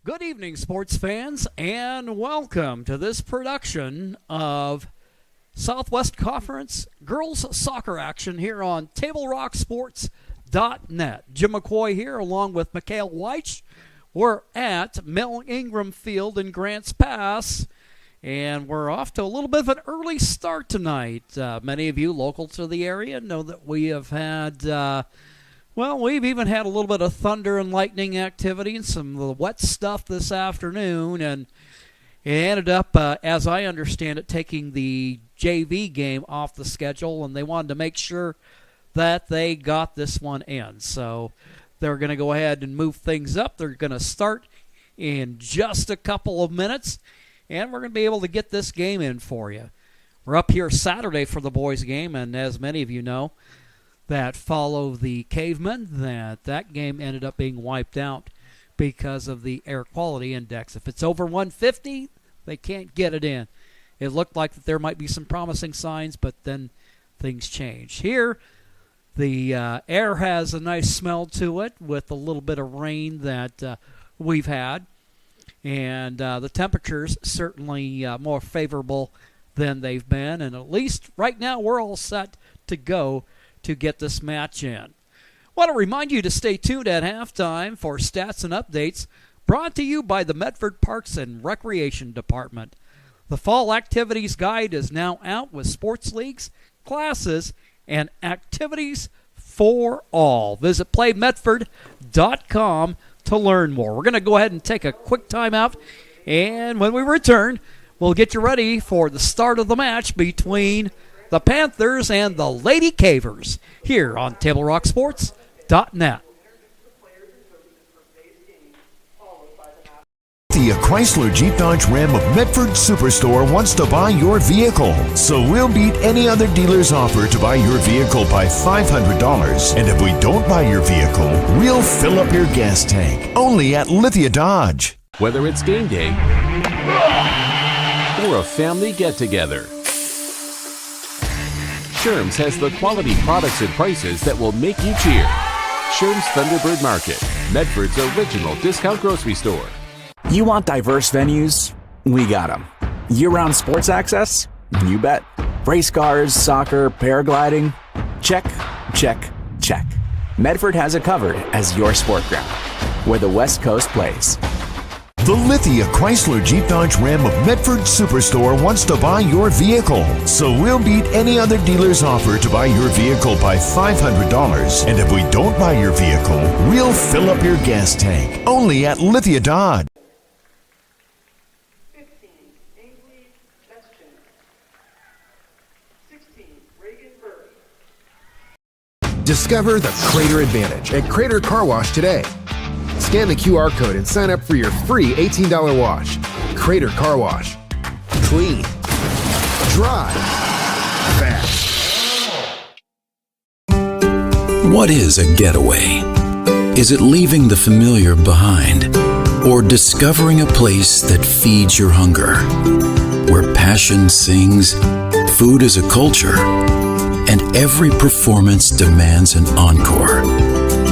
Good evening, sports fans, and welcome to this production of Southwest Conference Girls Soccer Action here on TableRockSports.net. Jim McCoy here along with Mikhail Weich. We're at Mel Ingram Field in Grants Pass, and we're off to a little bit of an early start tonight. Many of you local to the area know that we have had... we've even had a little bit of thunder and lightning activity and some of the wet stuff this afternoon, and it ended up, as I understand it, taking the JV game off the schedule, and they wanted to make sure that they got this one in. So they're going to go ahead and move things up. They're going to start in just a couple of minutes, and we're going to be able to get this game in for you. We're up here Saturday for the boys' game, and as many of you know, that follow the Cavemen, that game ended up being wiped out because of the air quality index. If it's over 150, they can't get it in. It looked like that there might be some promising signs, but then things changed. Here, the air has a nice smell to it with a little bit of rain that we've had, and the temperatures certainly more favorable than they've been, and at least right now we're all set to go to get this match in. Want to remind you to stay tuned at halftime for stats and updates brought to you by the Medford Parks and Recreation Department. The Fall Activities Guide is now out with sports leagues, classes, and activities for all. Visit playmedford.com to learn more. We're going to go ahead and take a quick time out, and when we return, we'll get you ready for the start of the match between the Panthers and the Lady Cavers here on TableRockSports.net. The Chrysler Jeep Dodge Ram of Medford Superstore wants to buy your vehicle. So we'll beat any other dealer's offer to buy your vehicle by $500. And if we don't buy your vehicle, we'll fill up your gas tank. Only at Lithia Dodge. Whether it's game day or a family get-together, Sherm's has the quality products and prices that will make you cheer. Sherm's Thunderbird Market, Medford's original discount grocery store. You want diverse venues? We got them. Year-round sports access? You bet. Race cars, soccer, paragliding? Check, check, check. Medford has it covered as your sport ground, where the West Coast plays. The Lithia Chrysler Jeep Dodge Ram of Medford Superstore wants to buy your vehicle. So we'll beat any other dealer's offer to buy your vehicle by $500. And if we don't buy your vehicle, we'll fill up your gas tank. Only at Lithia Dodge. 15, Ainsley Bestchen. 16, Reagan Burke. Discover the Crater Advantage at Crater Car Wash today. Scan the QR code and sign up for your free $18 wash. Crater Car Wash. Clean. Dry. Fast. What is a getaway? Is it leaving the familiar behind? Or discovering a place that feeds your hunger? Where passion sings, food is a culture, and every performance demands an encore.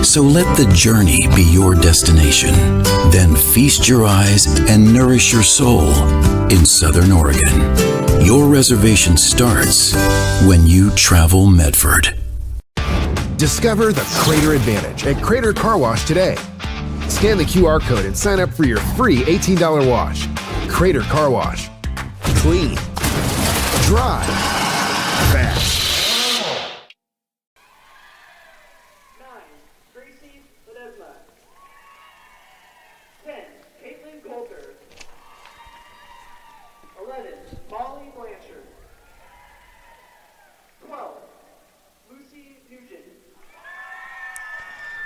So let the journey be your destination. Then feast your eyes and nourish your soul in Southern Oregon. Your reservation starts when you travel Medford. Discover the Crater Advantage at Crater Car Wash today. Scan the QR code and sign up for your free $18 wash. Crater Car Wash. Clean. Dry. Fast.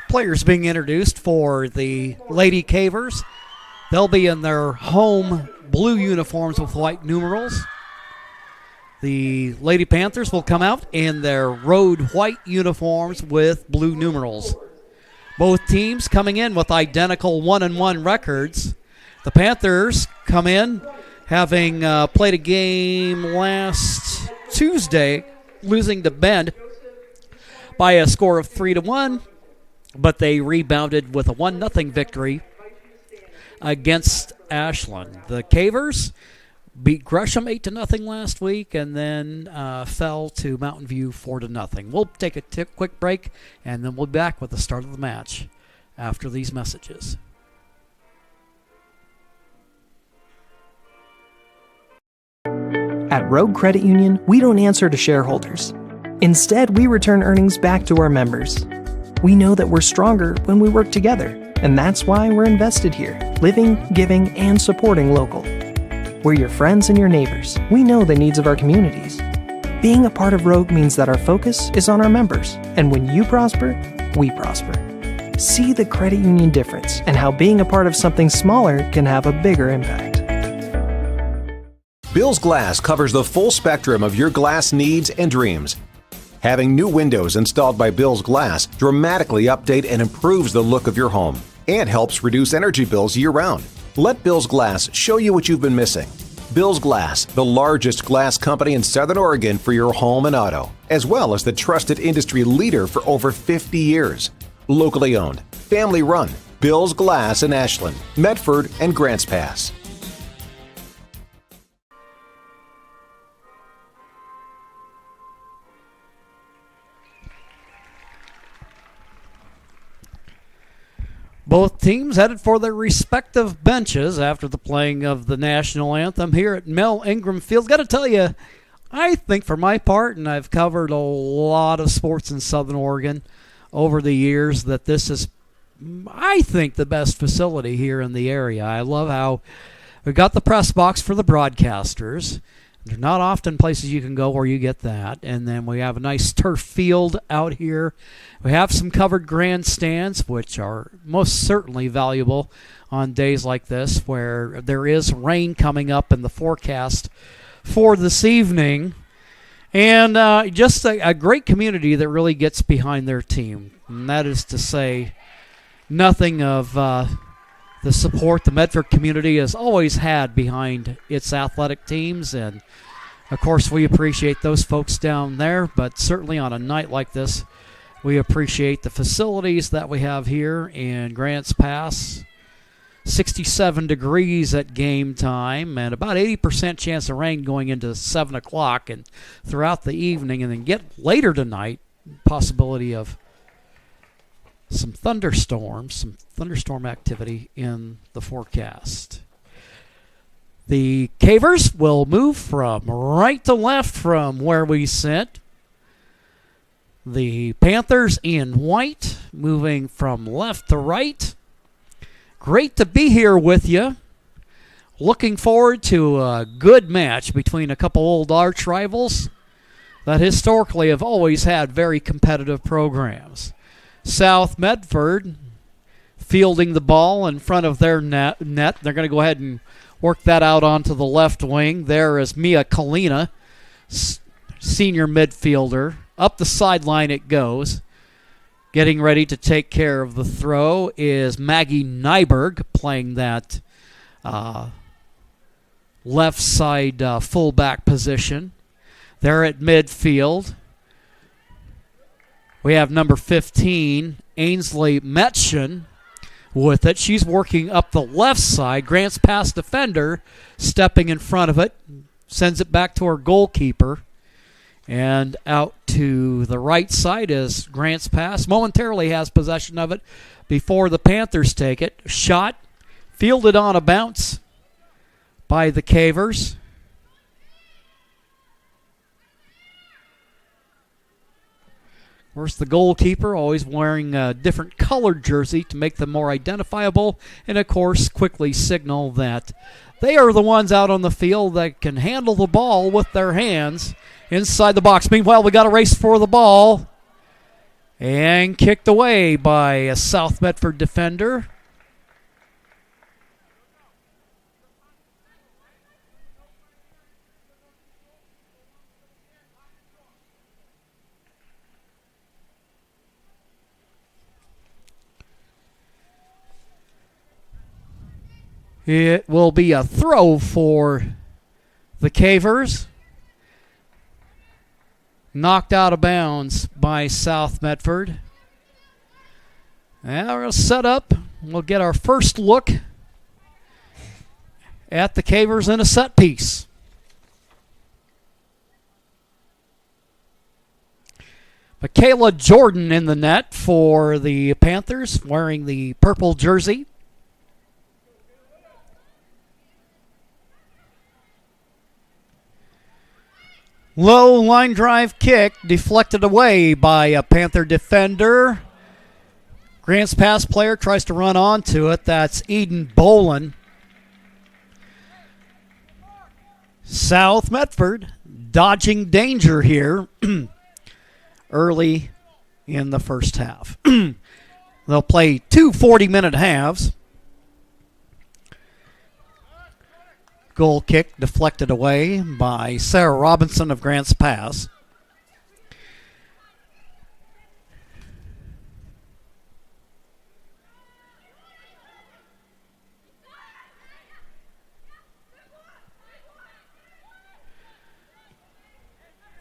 Players being introduced for the Lady Cavers. They'll be in their home blue uniforms with white numerals. The Lady Panthers will come out in their road white uniforms with blue numerals. Both teams coming in with identical 1-1 records. The Panthers come in having played a game last Tuesday, losing to Bend by a score of 3-1. But they rebounded with a 1-0 victory against Ashland. The Cavers beat Gresham 8-0 last week, and then fell to Mountain View 4-0. We'll take a quick break, and then we'll be back with the start of the match after these messages. At Rogue Credit Union, we don't answer to shareholders. Instead, we return earnings back to our members. We know that we're stronger when we work together, and that's why we're invested here, living, giving, and supporting local. We're your friends and your neighbors. We know the needs of our communities. Being a part of Rogue means that our focus is on our members, and when you prosper, we prosper. See the credit union difference and how being a part of something smaller can have a bigger impact. Bill's Glass covers the full spectrum of your glass needs and dreams. Having new windows installed by Bill's Glass dramatically update and improves the look of your home and helps reduce energy bills year-round. Let Bill's Glass show you what you've been missing. Bill's Glass, the largest glass company in Southern Oregon for your home and auto, as well as the trusted industry leader for over 50 years. Locally owned, family run, Bill's Glass in Ashland, Medford, and Grants Pass. Both teams headed for their respective benches after the playing of the national anthem here at Mel Ingram Field. Got to tell you, I think for my part, and I've covered a lot of sports in Southern Oregon over the years, that this is, I think, the best facility here in the area. I love how we've got the press box for the broadcasters. There's not often places you can go where you get that. And then we have a nice turf field out here. We have some covered grandstands, which are most certainly valuable on days like this where there is rain coming up in the forecast for this evening. And just a great community that really gets behind their team. And that is to say nothing of the support the Medford community has always had behind its athletic teams. And, of course, we appreciate those folks down there. But certainly on a night like this, we appreciate the facilities that we have here in Grants Pass. 67 degrees at game time and about 80% chance of rain going into 7 o'clock and throughout the evening. And then get later tonight, possibility of some thunderstorm activity in the forecast. The Cavers will move from right to left from where we sit. The Panthers in white moving from left to right. Great to be here with you. Looking forward to a good match between a couple old arch rivals that historically have always had very competitive programs. South Medford fielding the ball in front of their net. They're going to go ahead and work that out onto the left wing. There is Mia Kalina, senior midfielder. Up the sideline it goes. Getting ready to take care of the throw is Maggie Nyberg, playing that left side fullback position. They're at midfield. We have number 15, Ainsley Metchen, with it. She's working up the left side. Grants Pass defender stepping in front of it. Sends it back to her goalkeeper. And out to the right side is Grants Pass. Momentarily has possession of it before the Panthers take it. Shot fielded on a bounce by the Cavers. Of course, the goalkeeper always wearing a different colored jersey to make them more identifiable, and of course quickly signal that they are the ones out on the field that can handle the ball with their hands inside the box. Meanwhile, we got a race for the ball, and kicked away by a South Medford defender. It will be a throw for the Cavers. Knocked out of bounds by South Medford. Now we're going to set up. We'll get our first look at the Cavers in a set piece. Michaela Jordan in the net for the Panthers, wearing the purple jersey. Low line drive kick deflected away by a Panther defender. Grants Pass player tries to run onto it. That's Eden Bolin. South Medford dodging danger here early in the first half. They'll play two 40-minute halves. Goal kick deflected away by Sarah Robinson of Grants Pass.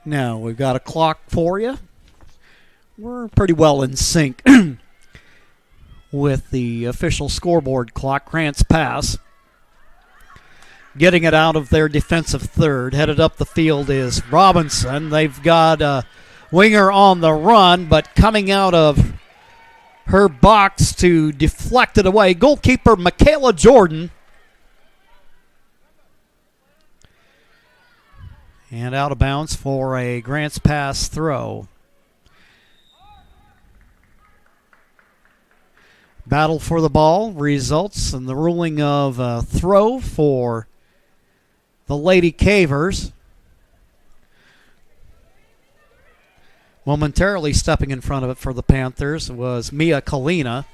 Now, we've got a clock for you. We're pretty well in sync with the official scoreboard clock. Grants Pass getting it out of their defensive third. Headed up the field is Robinson. They've got a winger on the run, but coming out of her box to deflect it away. Goalkeeper Michaela Jordan. And out of bounds for a Grants Pass throw. Battle for the ball results in the ruling of a throw for the Lady Cavers. Momentarily stepping in front of it for the Panthers was Mia Kalina.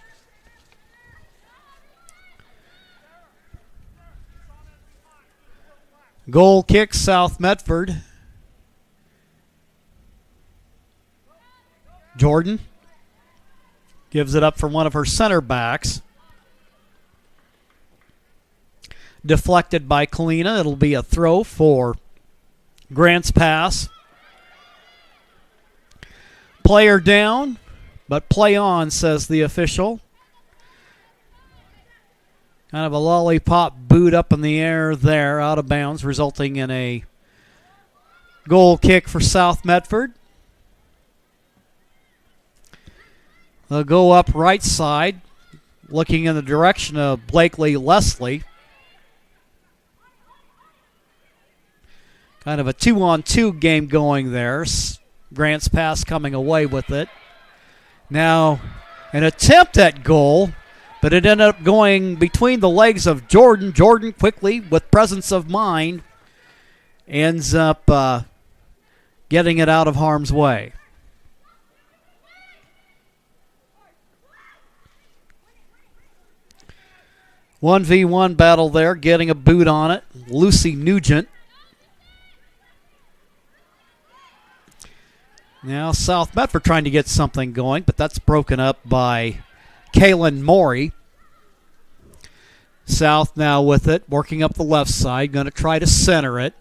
Goal kick, South Medford. Jordan gives it up for one of her center backs. Deflected by Kalina. It'll be a throw for Grants Pass. Player down, but play on, says the official. Kind of a lollipop boot up in the air there, out of bounds, resulting in a goal kick for South Medford. They'll go up right side, looking in the direction of Blakely Leslie. Kind of a 2-on-2 game going there. Grants Pass coming away with it. Now, an attempt at goal, but it ended up going between the legs of Jordan. Jordan quickly, with presence of mind, ends up getting it out of harm's way. One v one battle there, getting a boot on it. Lucy Nugent. Now South Medford trying to get something going, but that's broken up by Kaylin Morey. South now with it, working up the left side, going to try to center it.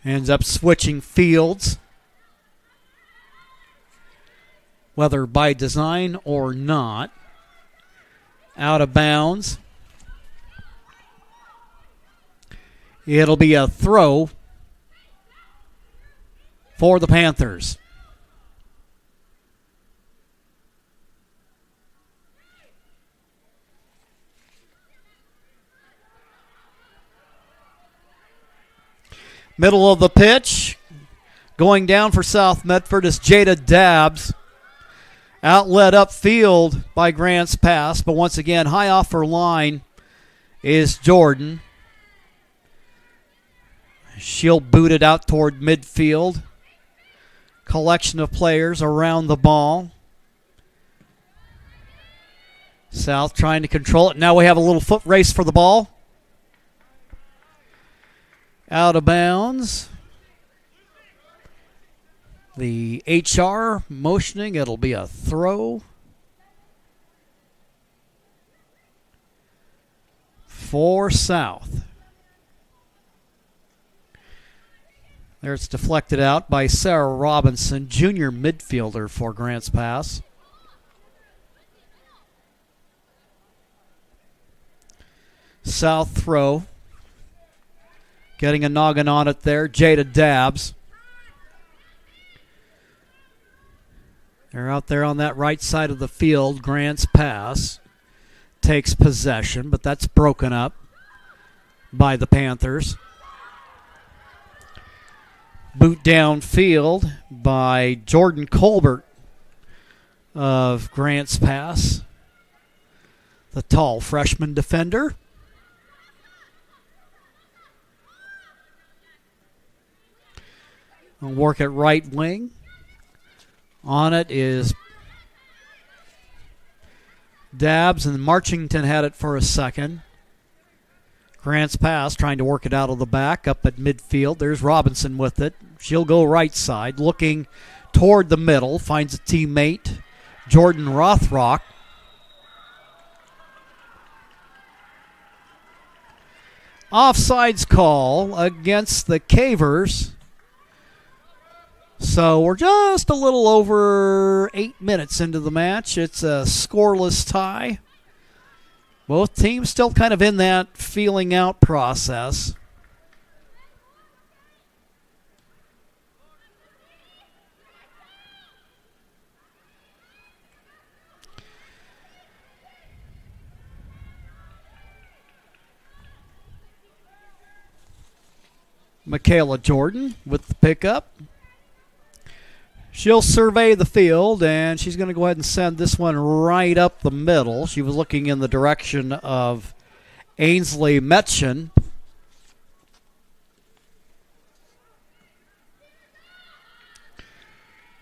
Ends up switching fields. Whether by design or not. Out of bounds. It'll be a throw for the Panthers. Middle of the pitch. Going down for South Medford is Jada Dabbs. Outlet upfield by Grants Pass, but once again, high off her line is Jordan. She'll boot it out toward midfield. Collection of players around the ball. South trying to control it. Now we have a little foot race for the ball. Out of bounds. The HR motioning. It'll be a throw for South. There it's deflected out by Sarah Robinson, junior midfielder for Grants Pass. south throw. Getting a noggin on it there, Jada Dabbs. They're out there on that right side of the field. Grant's pass takes possession, but that's broken up by the Panthers. Boot downfield by Jordan Colbert of Grant's pass. The tall freshman defender. We'll work at right wing. On it is Dabbs, and Marchington had it for a second. Grant's pass, trying to work it out of the back, up at midfield. There's Robinson with it. She'll go right side, looking toward the middle. Finds a teammate, Jordan Rothrock. Offsides call against the Cavers. So we're just a little over 8 minutes into the match. It's a scoreless tie. Both teams still kind of in that feeling out process. Michaela Jordan with the pickup. She'll survey the field, and she's going to go ahead and send this one right up the middle. She was looking in the direction of Ainsley Metchen.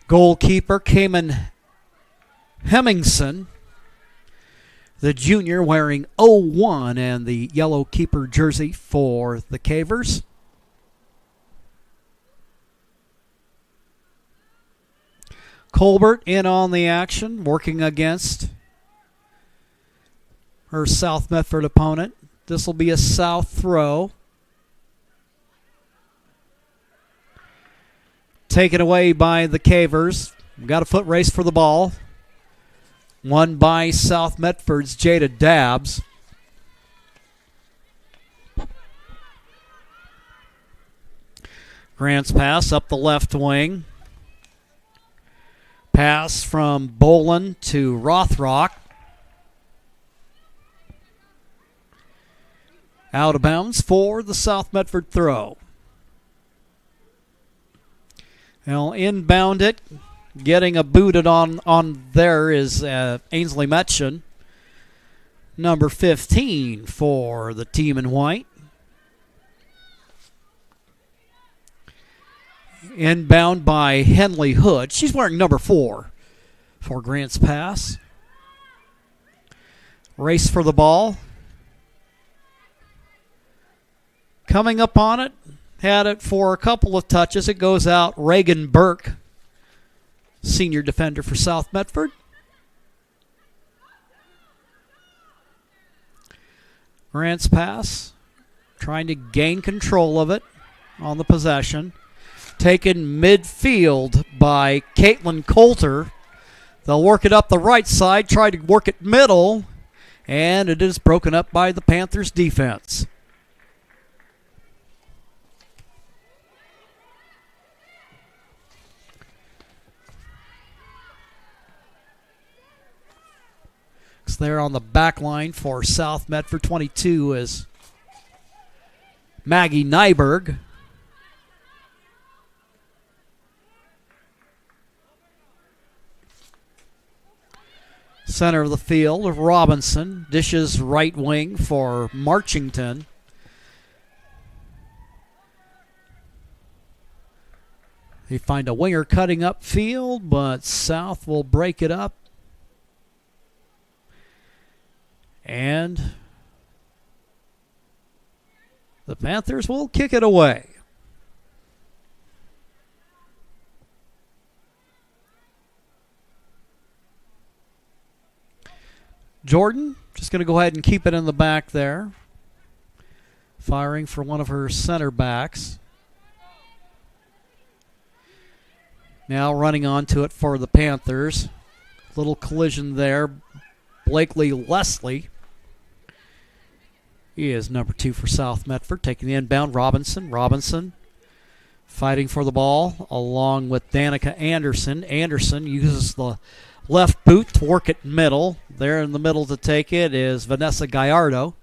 Goalkeeper Cayman Hemmingson, the junior, wearing 01 and the yellow keeper jersey for the Cavers. Colbert in on the action, working against her South Medford opponent. This will be a south throw. Taken away by the Cavers. We've got a foot race for the ball. Won by South Medford's Jada Dabbs. Grant's pass up the left wing. Pass from Bolin to Rothrock. Out of bounds for the South Medford throw. They'll inbound it. Getting a booted on there is Ainsley Metchen, number 15 for the team in white. Inbound by Henley Hood. She's wearing number 4 for Grant's pass. Race for the ball. Coming up on it. Had it for a couple of touches. It goes out. Reagan Burke, senior defender for South Medford. Grant's pass. Trying to gain control of it on the possession. Taken midfield by Caitlin Coulter. They'll work it up the right side, try to work it middle, and it is broken up by the Panthers defense. It's there on the back line for South Medford. 22 is Maggie Nyberg. Center of the field, Robinson. Dishes right wing for Marchington. They find a winger cutting up field, but South will break it up. And the Panthers will kick it away. Jordan just going to go ahead and keep it in the back there. Firing for one of her center backs. Now running onto it for the Panthers. Little collision there. Blakely Leslie He is number 2 for South Medford, taking the inbound. Robinson fighting for the ball along with Danica Anderson. Anderson uses the left boot to work it middle. There in the middle to take it is Vanessa Gallardo.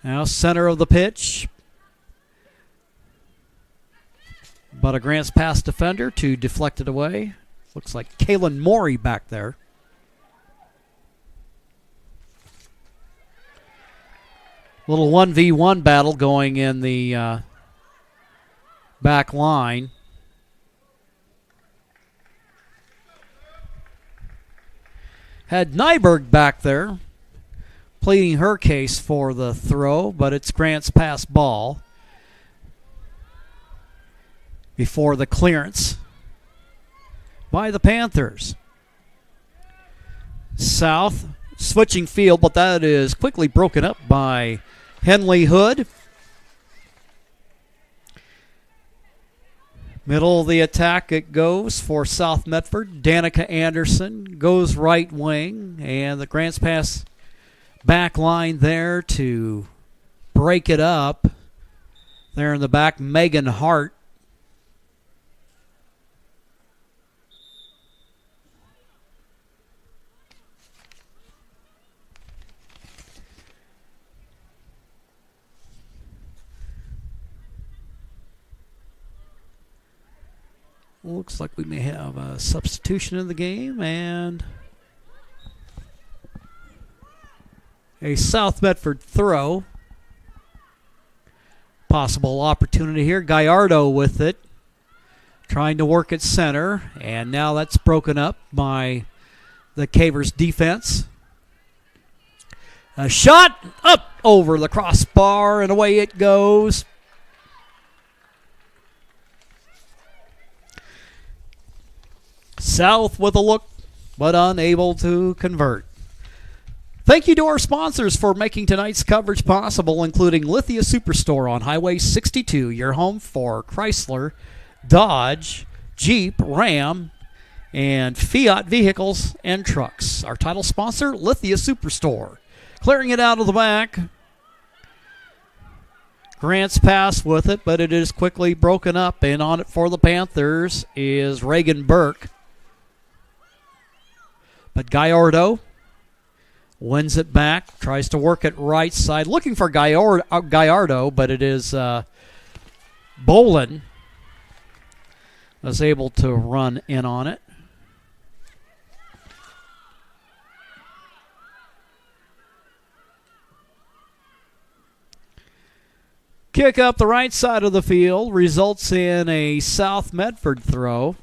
Now center of the pitch. But a Grants Pass defender to deflect it away. Looks like Kaylin Morey back there. Little 1v1 battle going in the back line. Had Nyberg back there pleading her case for the throw, but it's Grants Pass ball before the clearance by the Panthers. South switching field, but that is quickly broken up by Henley Hood. Middle of the attack it goes for South Medford. Danica Anderson goes right wing, and the Grants Pass back line there to break it up. There in the back, Megan Hart. Looks like we may have a substitution in the game and a South Medford throw. Possible opportunity here. Gallardo with it, trying to work at center, and now that's broken up by the Cavers defense. A shot up over the crossbar, and away it goes. South with a look, but unable to convert. Thank you to our sponsors for making tonight's coverage possible, including Lithia Superstore on Highway 62, your home for Chrysler, Dodge, Jeep, Ram, and Fiat vehicles and trucks. Our title sponsor, Lithia Superstore. Clearing it out of the back. Grants Pass with it, but it is quickly broken up, and on it for the Panthers is Reagan Burke. But Gallardo wins it back, tries to work it right side, looking for Gallardo, but it is Bolin was able to run in on it. Kick up the right side of the field results in a South Medford throw.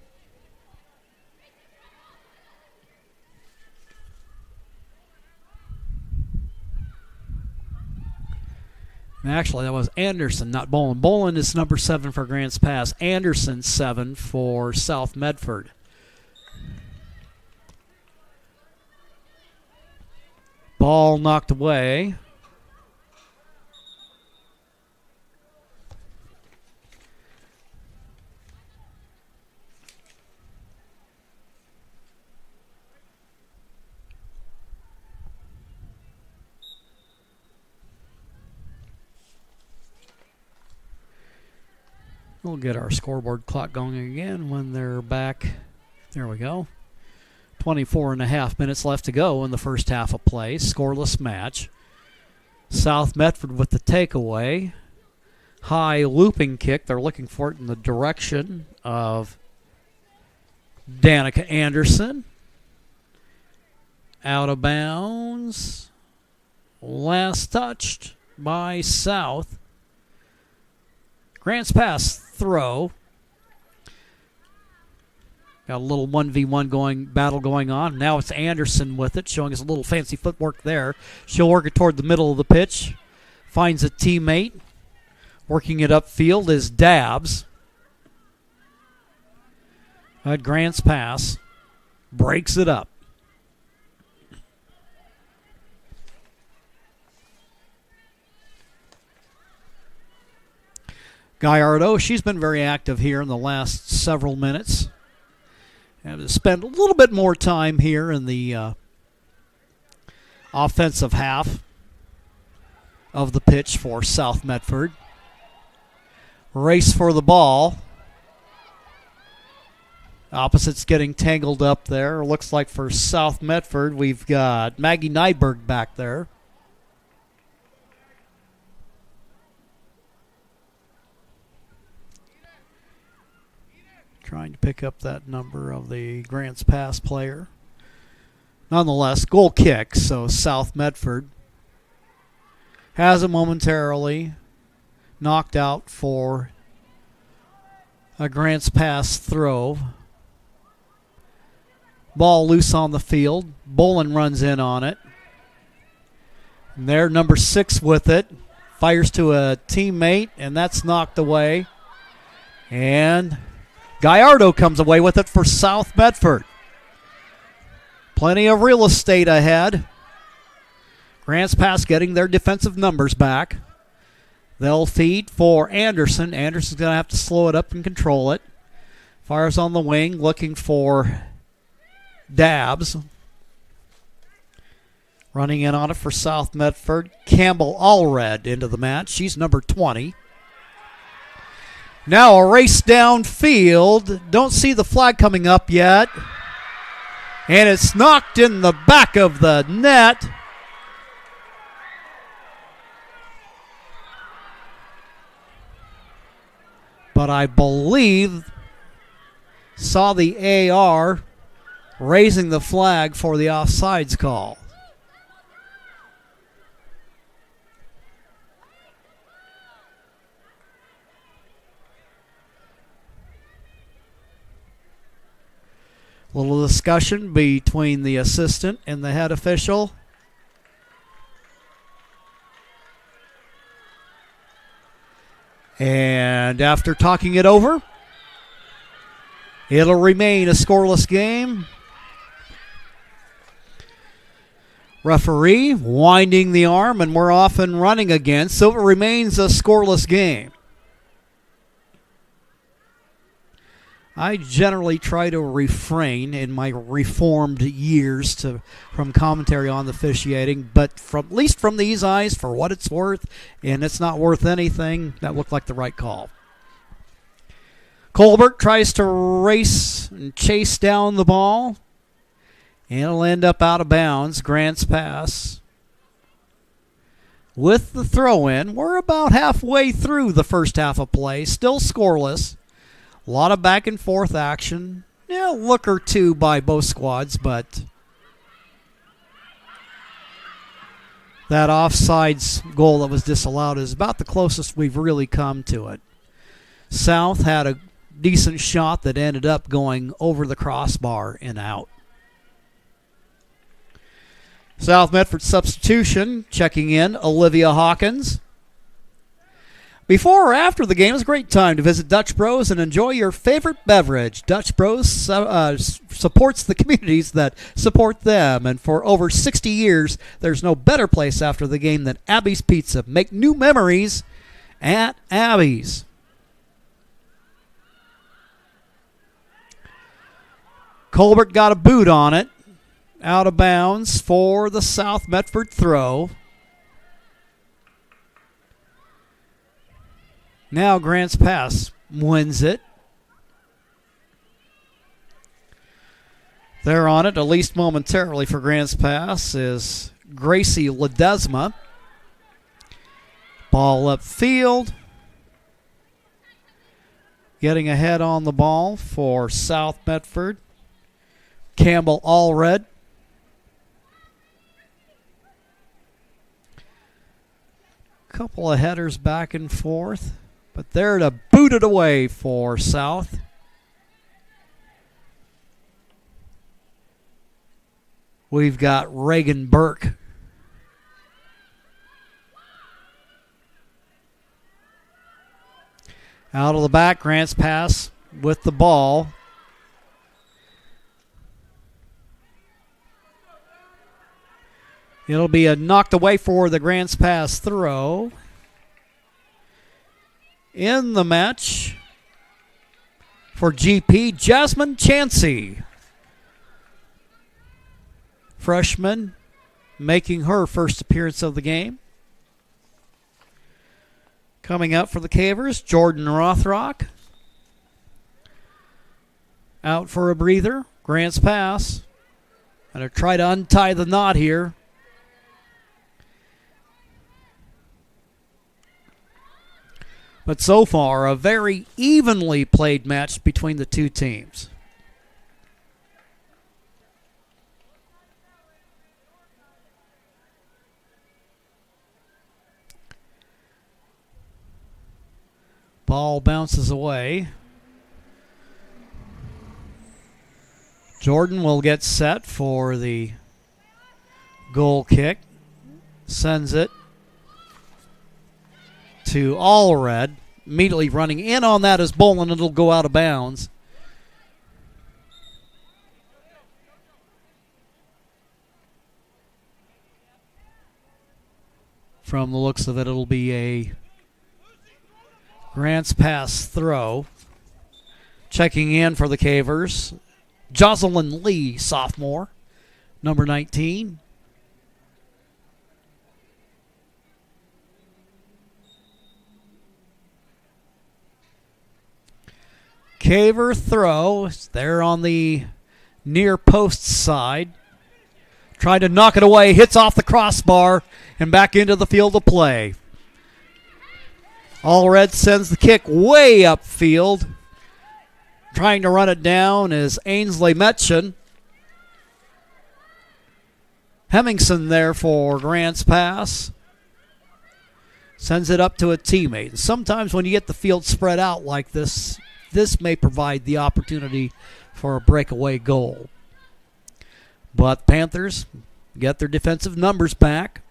Actually, that was Anderson, not Bolin. Bolin is number 7 for Grants Pass. Anderson, 7 for South Medford. Ball knocked away. We'll get our scoreboard clock going again when they're back. There we go. 24 and a half minutes left to go in the first half of play. Scoreless match. South Medford with the takeaway. High looping kick. They're looking for it in the direction of Danica Anderson. Out of bounds. Last touched by South. Grants Pass throw. Got a little 1v1 battle going on. Now it's Anderson with it, showing us a little fancy footwork there. She'll work it toward the middle of the pitch. Finds a teammate. Working it upfield is Dabbs. Grants Pass. Breaks it up. Gallardo, she's been very active here in the last several minutes. Have to spend a little bit more time here in the offensive half. of the pitch for South Medford. Race for the ball. Opposites getting tangled up there. Looks like for South Medford, we've got Maggie Nyberg back there. Trying to pick up that number of the Grants Pass player. Nonetheless, goal kick, so South Medford has it momentarily knocked out for a Grants Pass throw. Ball loose on the field. Bolin runs in on it. And there, number 6 with it. Fires to a teammate, and that's knocked away. And Gallardo comes away with it for South Medford. Plenty of real estate ahead. Grants Pass getting their defensive numbers back. They'll feed for Anderson. Anderson's going to have to slow it up and control it. Fires on the wing, looking for Dabbs. Running in on it for South Medford. Campbell Allred into the match. She's number 20. Now a race downfield. Don't see the flag coming up yet. And it's knocked in the back of the net. But I believe saw the AR raising the flag for the offsides call. A little discussion between the assistant and the head official. And after talking it over, it'll remain a scoreless game. Referee winding the arm, and we're off and running again, so it remains a scoreless game. I generally try to refrain in my reformed years from commentary on the officiating, but at least from these eyes, for what it's worth, and it's not worth anything, that looked like the right call. Colbert tries to race and chase down the ball, and it'll end up out of bounds. Grants Pass. With the throw-in, we're about halfway through the first half of play, still scoreless. A lot of back and forth action. Yeah, a look or two by both squads, but that offsides goal that was disallowed is about the closest we've really come to it. South had a decent shot that ended up going over the crossbar and out. South Medford substitution, checking in, Olivia Hawkins. Before or after the game is a great time to visit Dutch Bros and enjoy your favorite beverage. Dutch Bros supports the communities that support them, and for over 60 years, there's no better place after the game than Abby's Pizza. Make new memories at Abby's. Colbert got a boot on it. Out of bounds for the South Medford throw. Now Grants Pass wins it. There on it, at least momentarily for Grants Pass, is Gracie Ledesma. Ball upfield. Getting ahead on the ball for South Medford. Campbell Allred. Couple of headers back and forth. But they're to boot it away for South. We've got Reagan Burke. Out of the back, Grants Pass with the ball. It'll be a knocked away for the Grants Pass throw. In the match for GP, Jasmine Chansey. Freshman making her first appearance of the game. Coming up for the Cavers, Jordan Rothrock. Out for a breather. Grant's pass. Going to try to untie the knot here. But so far, a very evenly played match between the two teams. Ball bounces away. Jordan will get set for the goal kick. Sends it to Allred. Immediately running in on that is Bolin. It'll go out of bounds. From the looks of it, it'll be a Grant's pass throw. Checking in for the Cavers, Jocelyn Lee, sophomore, number 19. Caver throw. There on the near post side. Trying to knock it away. Hits off the crossbar and back into the field of play. Allred sends the kick way upfield. Trying to run it down is Ainsley Metchen. Hemmingson there for Grant's pass. Sends it up to a teammate. Sometimes when you get the field spread out like this, this may provide the opportunity for a breakaway goal. But Panthers get their defensive numbers back.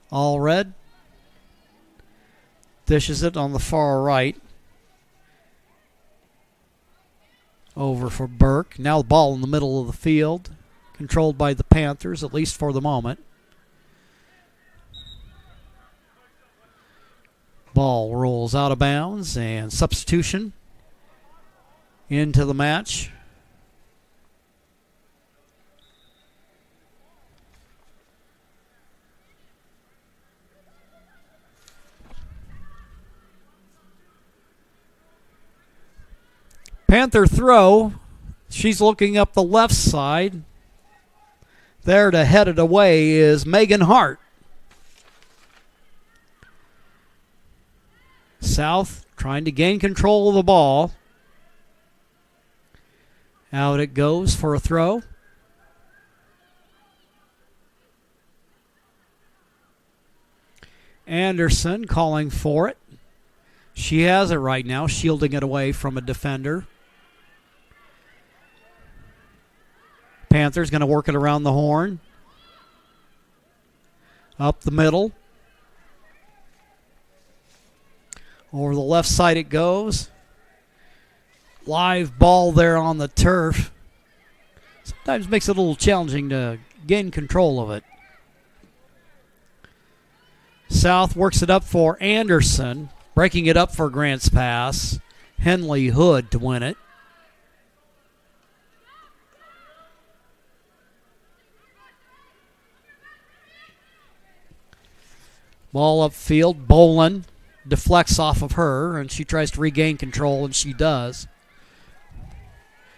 Allred dishes it on the far right. Over for Burke. Now the ball in the middle of the field. Controlled by the Panthers, at least for the moment. Ball rolls out of bounds and substitution into the match. Panther throw. She's looking up the left side. There to head it away is Megan Hart. South trying to gain control of the ball. Out it goes for a throw. Anderson calling for it. She has it right now, shielding it away from a defender. Panthers going to work it around the horn. Up the middle. Over the left side it goes. Live ball there on the turf. Sometimes makes it a little challenging to gain control of it. South works it up for Anderson. Breaking it up for Grant's pass. Henley Hood to win it. Ball upfield. Bolin deflects off of her, and she tries to regain control, and she does.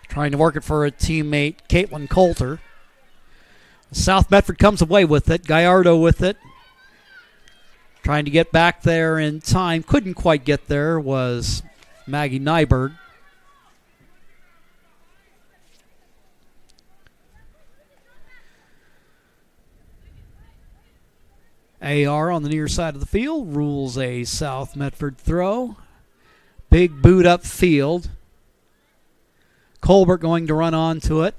Trying to work it for a teammate, Caitlin Coulter. South Medford comes away with it. Gallardo with it. Trying to get back there in time. Couldn't quite get there was Maggie Nyberg. AR on the near side of the field rules a South Medford throw. Big boot upfield. Colbert going to run onto it.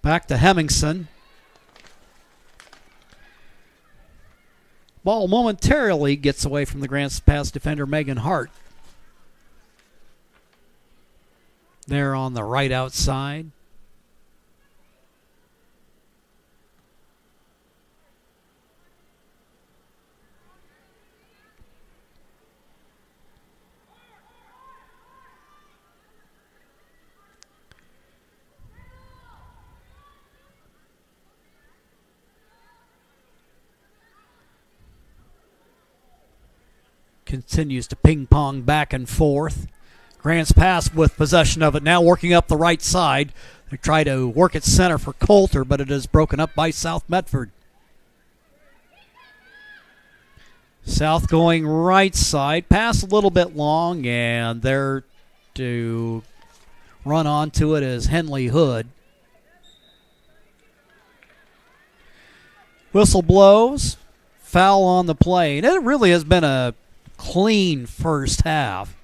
Back to Hemmingson. Ball momentarily gets away from the Grants pass defender Megan Hart. There on the right outside. continues to ping pong back and forth. Grants Pass with possession of it now, working up the right side. They try to work it center for Coulter, but it is broken up by South Medford. South going right side, pass a little bit long, and there to run onto it is Henley Hood. Whistle blows, foul on the play. And it really has been a clean first half.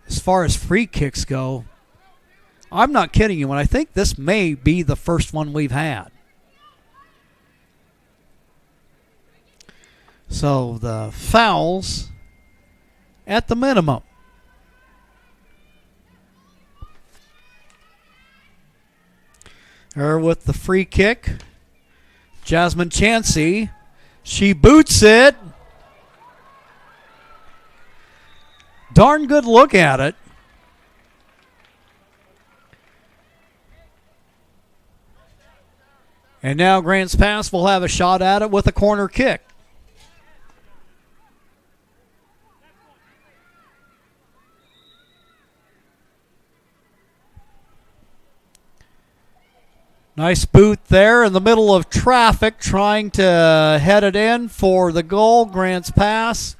As far as free kicks go, I'm not kidding you when I think this may be the first one we've had. So the fouls at the minimum. Her with the free kick. Jasmine Chansey. She boots it. Darn good look at it. And now Grants Pass will have a shot at it with a corner kick. Nice boot there in the middle of traffic, trying to head it in for the goal. Grants Pass.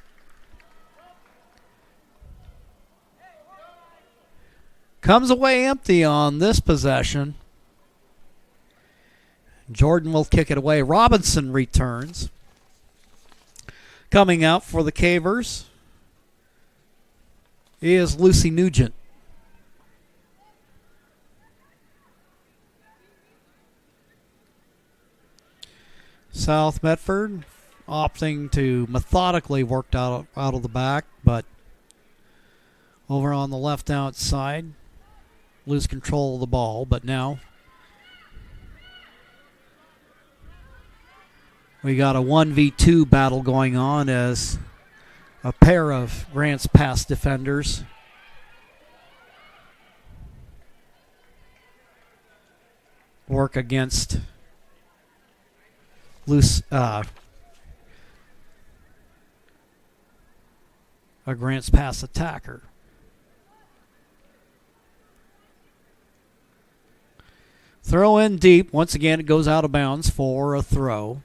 Comes away empty on this possession. Jordan will kick it away. Robinson returns. Coming out for the Cavers is Lucy Nugent. South Medford opting to methodically work out of the back, but over on the left outside, lose control of the ball. But now we got a 1v2 battle going on as a pair of Grants Pass defenders work against a Grants Pass attacker. Throw in deep. Once again, it goes out of bounds for a throw.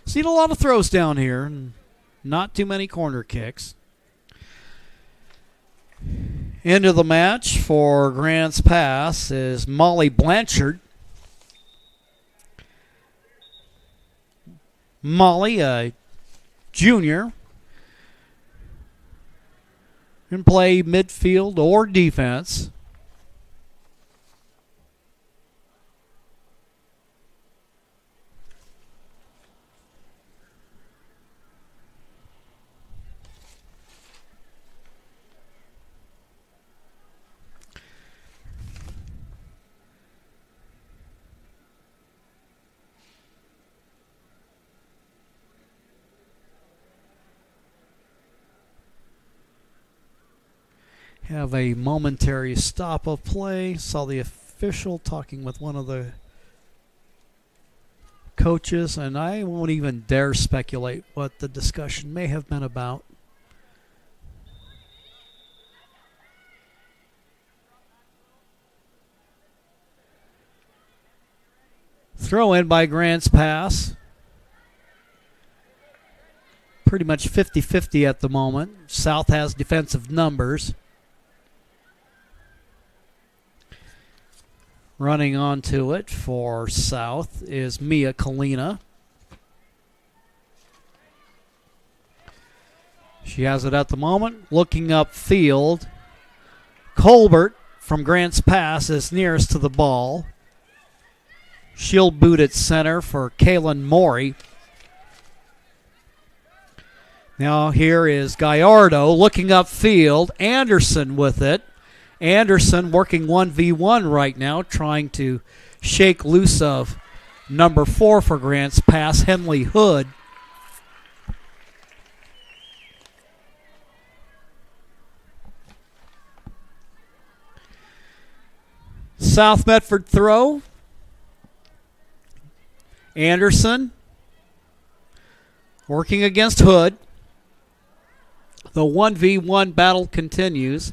Seen a lot of throws down here, and not too many corner kicks. Into the match for Grants Pass is Molly Blanchard. Molly, a junior, can play midfield or defense. Have a momentary stop of play. Saw the official talking with one of the coaches, and I won't even dare speculate what the discussion may have been about. Throw in by Grants Pass. Pretty much 50-50 at the moment. South has defensive numbers. Running onto it for South is Mia Kalina. She has it at the moment. Looking upfield. Colbert from Grants Pass is nearest to the ball. She'll boot at center for Kaylin Morey. Now here is Gallardo looking upfield. Anderson with it. Anderson working 1v1 right now, trying to shake loose of number 4 for Grants Pass, Henley Hood. South Medford throw. Anderson working against Hood. The 1v1 battle continues.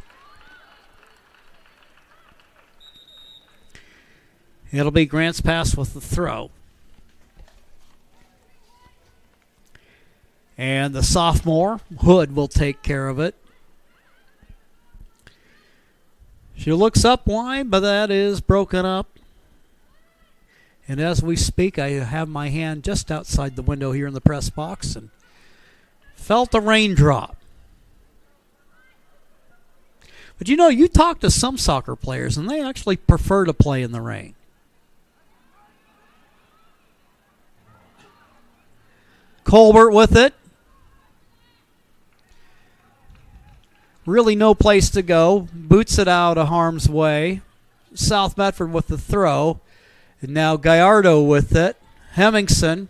It'll be Grants Pass with the throw. And the sophomore, Hood, will take care of it. She looks up wide, but that is broken up. And as we speak, I have my hand just outside the window here in the press box and felt a raindrop. But you know, you talk to some soccer players, and they actually prefer to play in the rain. Colbert with it. Really no place to go. Boots it out of harm's way. South Medford with the throw. And now Gallardo with it. Hemmingson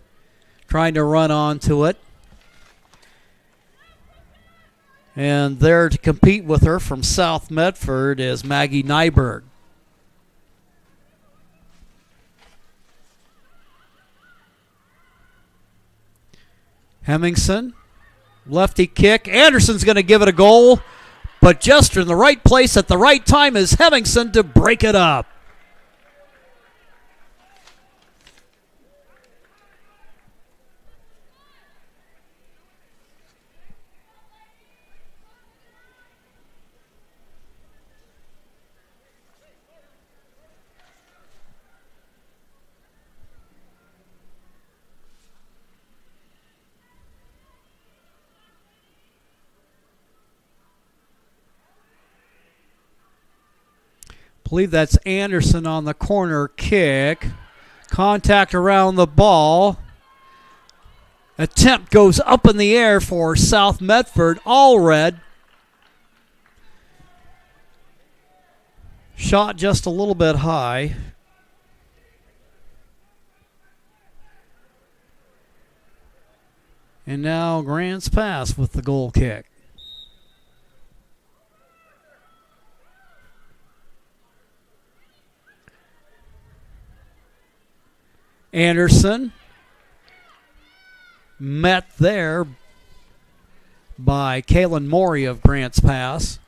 trying to run onto it. And there to compete with her from South Medford is Maggie Nyberg. Hemmingson, lefty kick. Anderson's going to give it a goal, but just in the right place at the right time is Hemmingson to break it up. I believe that's Anderson on the corner kick. Contact around the ball. Attempt goes up in the air for South Medford. All red. Shot just a little bit high. And now Grants Pass with the goal kick. Anderson met there by Kaylin Morey of Grants Pass.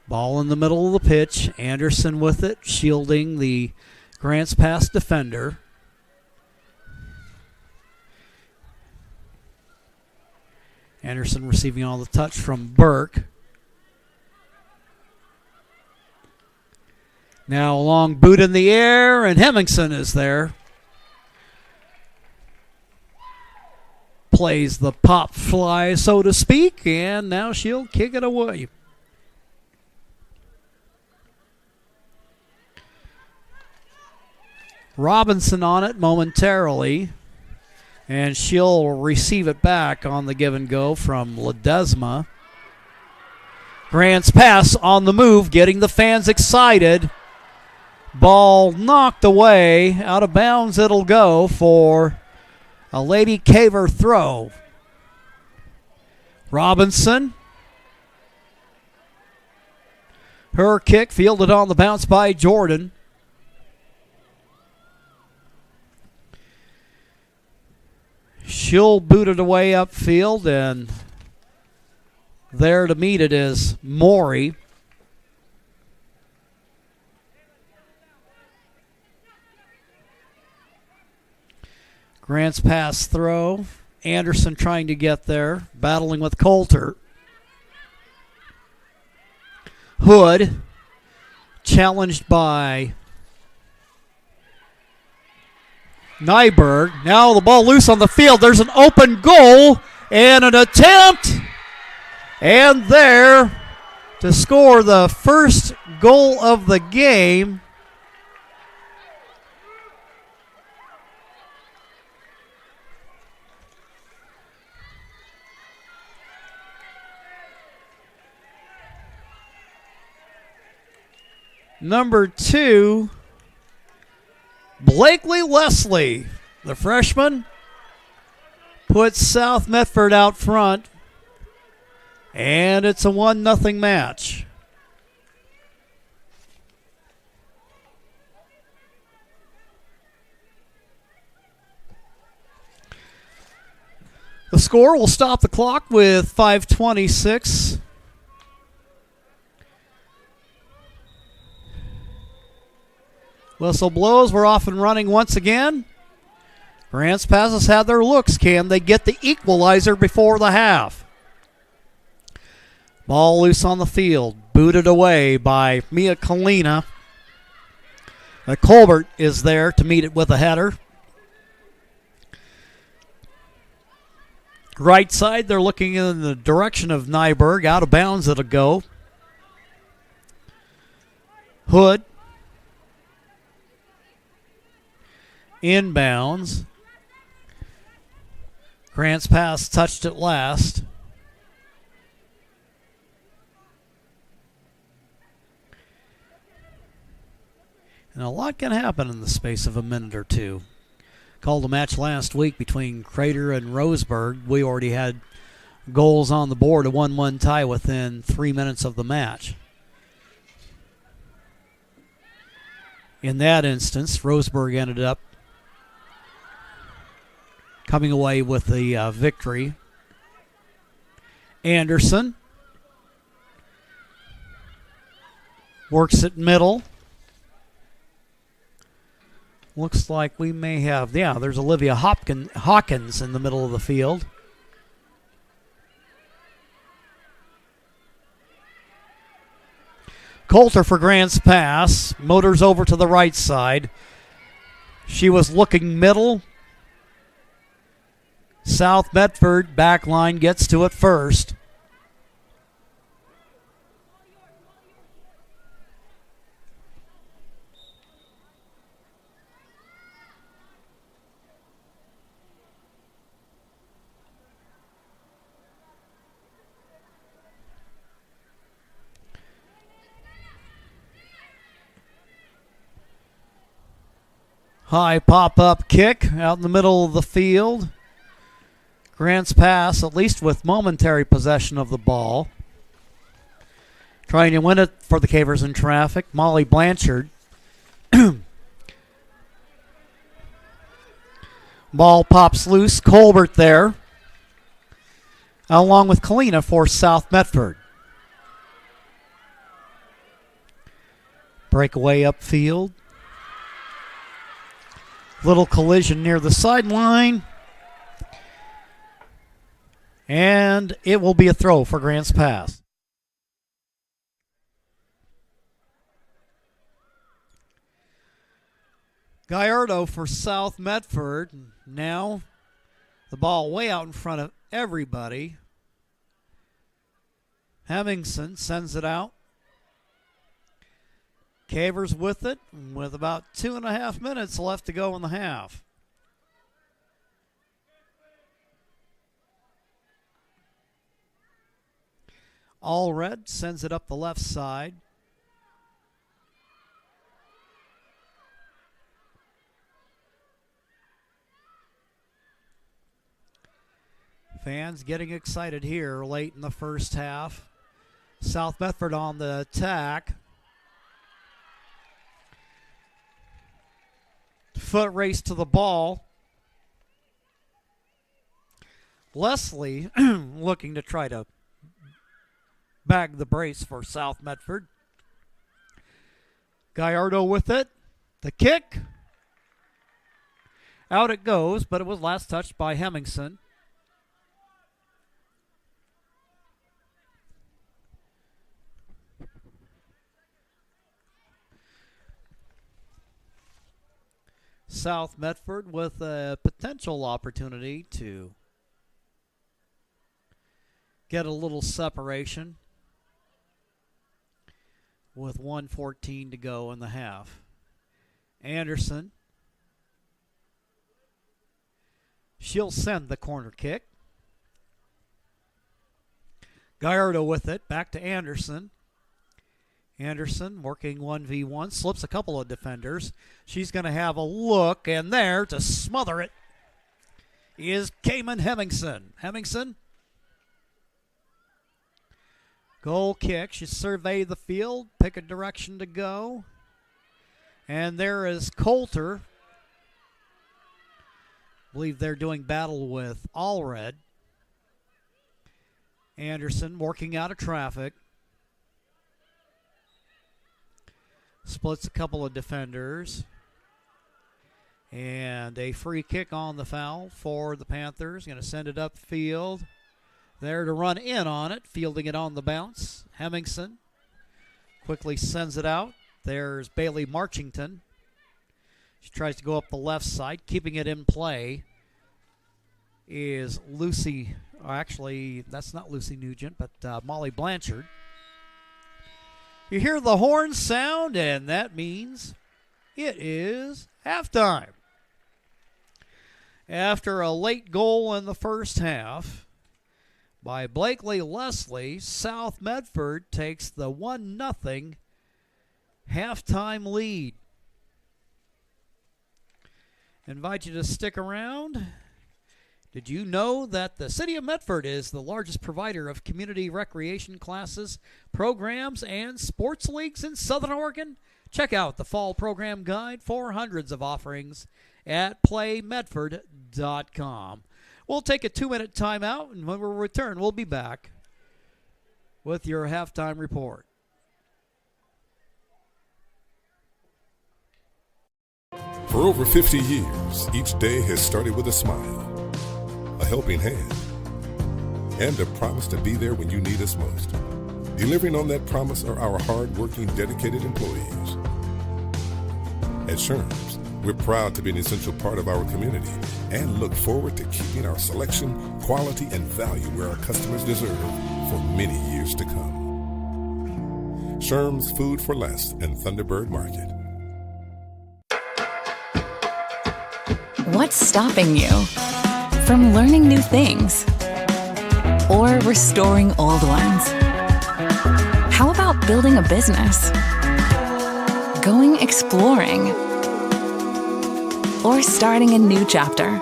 Ball in the middle of the pitch. Anderson with it, shielding the Grants Pass defender. Anderson receiving all the touch from Burke. Now a long boot in the air, and Hemmingson is there. Plays the pop fly, so to speak, and now she'll kick it away. Robinson on it momentarily, and she'll receive it back on the give and go from Ledesma. Grants Pass on the move, getting the fans excited. Ball knocked away. Out of bounds it'll go for a Lady Caver throw. Robinson. Her kick fielded on the bounce by Jordan. She'll boot it away upfield, and there to meet it is Morey. Grants Pass throw. Anderson trying to get there, battling with Coulter. Hood, challenged by Nyberg. Now the ball loose on the field. There's an open goal and an attempt. And there to score the first goal of the game. Number 2, Blakely Leslie, the freshman, puts South Medford out front, and it's a 1-0 match. The score will stop the clock with 5:26. Whistle blows. We're off and running once again. Grants Pass has had their looks. Can they get the equalizer before the half? Ball loose on the field. Booted away by Mia Kalina. Colbert is there to meet it with a header. Right side, they're looking in the direction of Nyberg. Out of bounds it'll go. Hood. Inbounds. Grants Pass touched it last. And a lot can happen in the space of a minute or two. Called a match last week between Crater and Roseburg. We already had goals on the board, a 1-1 tie within 3 minutes of the match. In that instance, Roseburg ended up coming away with the victory. Anderson works at middle. Looks like we may have, there's Olivia Hawkins in the middle of the field. Coulter for Grants Pass. Motors over to the right side. She was looking middle. South Medford back line gets to it first. High pop-up kick out in the middle of the field. Grants Pass, at least with momentary possession of the ball. Trying to win it for the Cavers in traffic. Molly Blanchard. Ball pops loose. Colbert there. Along with Kalina for South Medford. Breakaway upfield. Little collision near the sideline. And it will be a throw for Grants Pass. Gallardo for South Medford. Now the ball way out in front of everybody. Hemmingson sends it out. Cavers with it with about 2.5 minutes left to go in the half. Allred sends it up the left side. Fans getting excited here late in the first half. South Medford on the attack. Foot race to the ball. Leslie looking to try to bag the brace for South Medford. Gallardo with it. The kick. Out it goes, but it was last touched by Hemmingson. South Medford with a potential opportunity to get a little separation with 1:14 to go in the half. Anderson. She'll send the corner kick. Gallardo with it. Back to Anderson. Anderson working 1v1. Slips a couple of defenders. She's going to have a look, and there to smother it is Cayman Hemmingson. Hemmingson. Goal kick. She surveyed the field, pick a direction to go. And there is Coulter. I believe they're doing battle with Allred. Anderson working out of traffic. Splits a couple of defenders. And a free kick on the foul for the Panthers. Going to send it upfield. There to run in on it. Fielding it on the bounce. Hemmingson quickly sends it out. There's Bailey Marchington. She tries to go up the left side. Keeping it in play is Lucy. Actually, that's not Lucy Nugent, but Molly Blanchard. You hear the horn sound, and that means it is halftime. After a late goal in the first half by Blakely Leslie, South Medford takes the 1-0 halftime lead. Invite you to stick around. Did you know that the City of Medford is the largest provider of community recreation classes, programs, and sports leagues in Southern Oregon? Check out the Fall Program Guide for hundreds of offerings at playmedford.com. We'll take a 2-minute timeout, and when we return, we'll be back with your halftime report. For over 50 years, each day has started with a smile, a helping hand, and a promise to be there when you need us most. Delivering on that promise are our hard-working, dedicated employees. At Sherms, we're proud to be an essential part of our community and look forward to keeping our selection, quality, and value where our customers deserve for many years to come. Sherms Food for Less and Thunderbird Market. What's stopping you from learning new things or restoring old ones? How about building a business, going exploring, or starting a new chapter?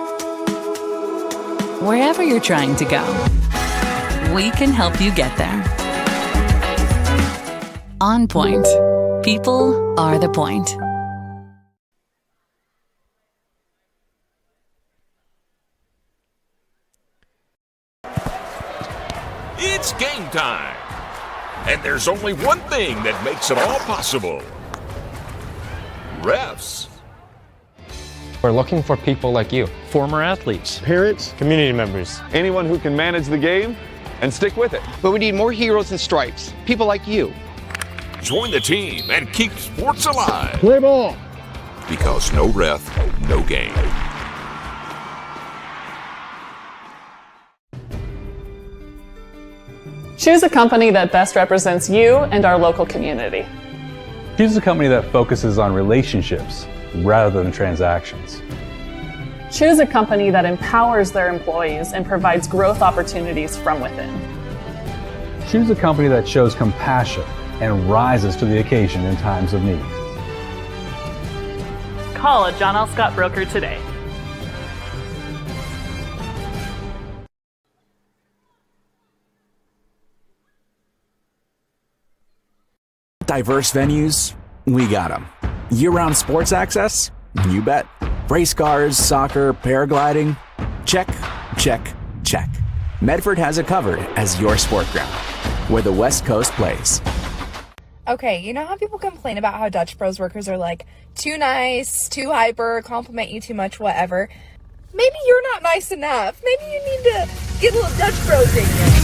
Wherever you're trying to go, we can help you get there. On Point. People are the point. It's game time. And there's only one thing that makes it all possible. Refs. We're looking for people like you. Former athletes. Parents. Community members. Anyone who can manage the game and stick with it. But we need more heroes and stripes. People like you. Join the team and keep sports alive. Play ball. Because no ref, no game. Choose a company that best represents you and our local community. Choose a company that focuses on relationships rather than transactions. Choose a company that empowers their employees and provides growth opportunities from within. Choose a company that shows compassion and rises to the occasion in times of need. Call a John L. Scott broker today. Diverse venues, we got them. Year-round sports access? You bet. Race cars, soccer, paragliding? Check, check, check. Medford has it covered as your sport ground, where the West Coast plays. Okay, you know how people complain about how Dutch Bros workers are like too nice, too hyper, compliment you too much, whatever? Maybe you're not nice enough. Maybe you need to get a little Dutch Bros in you.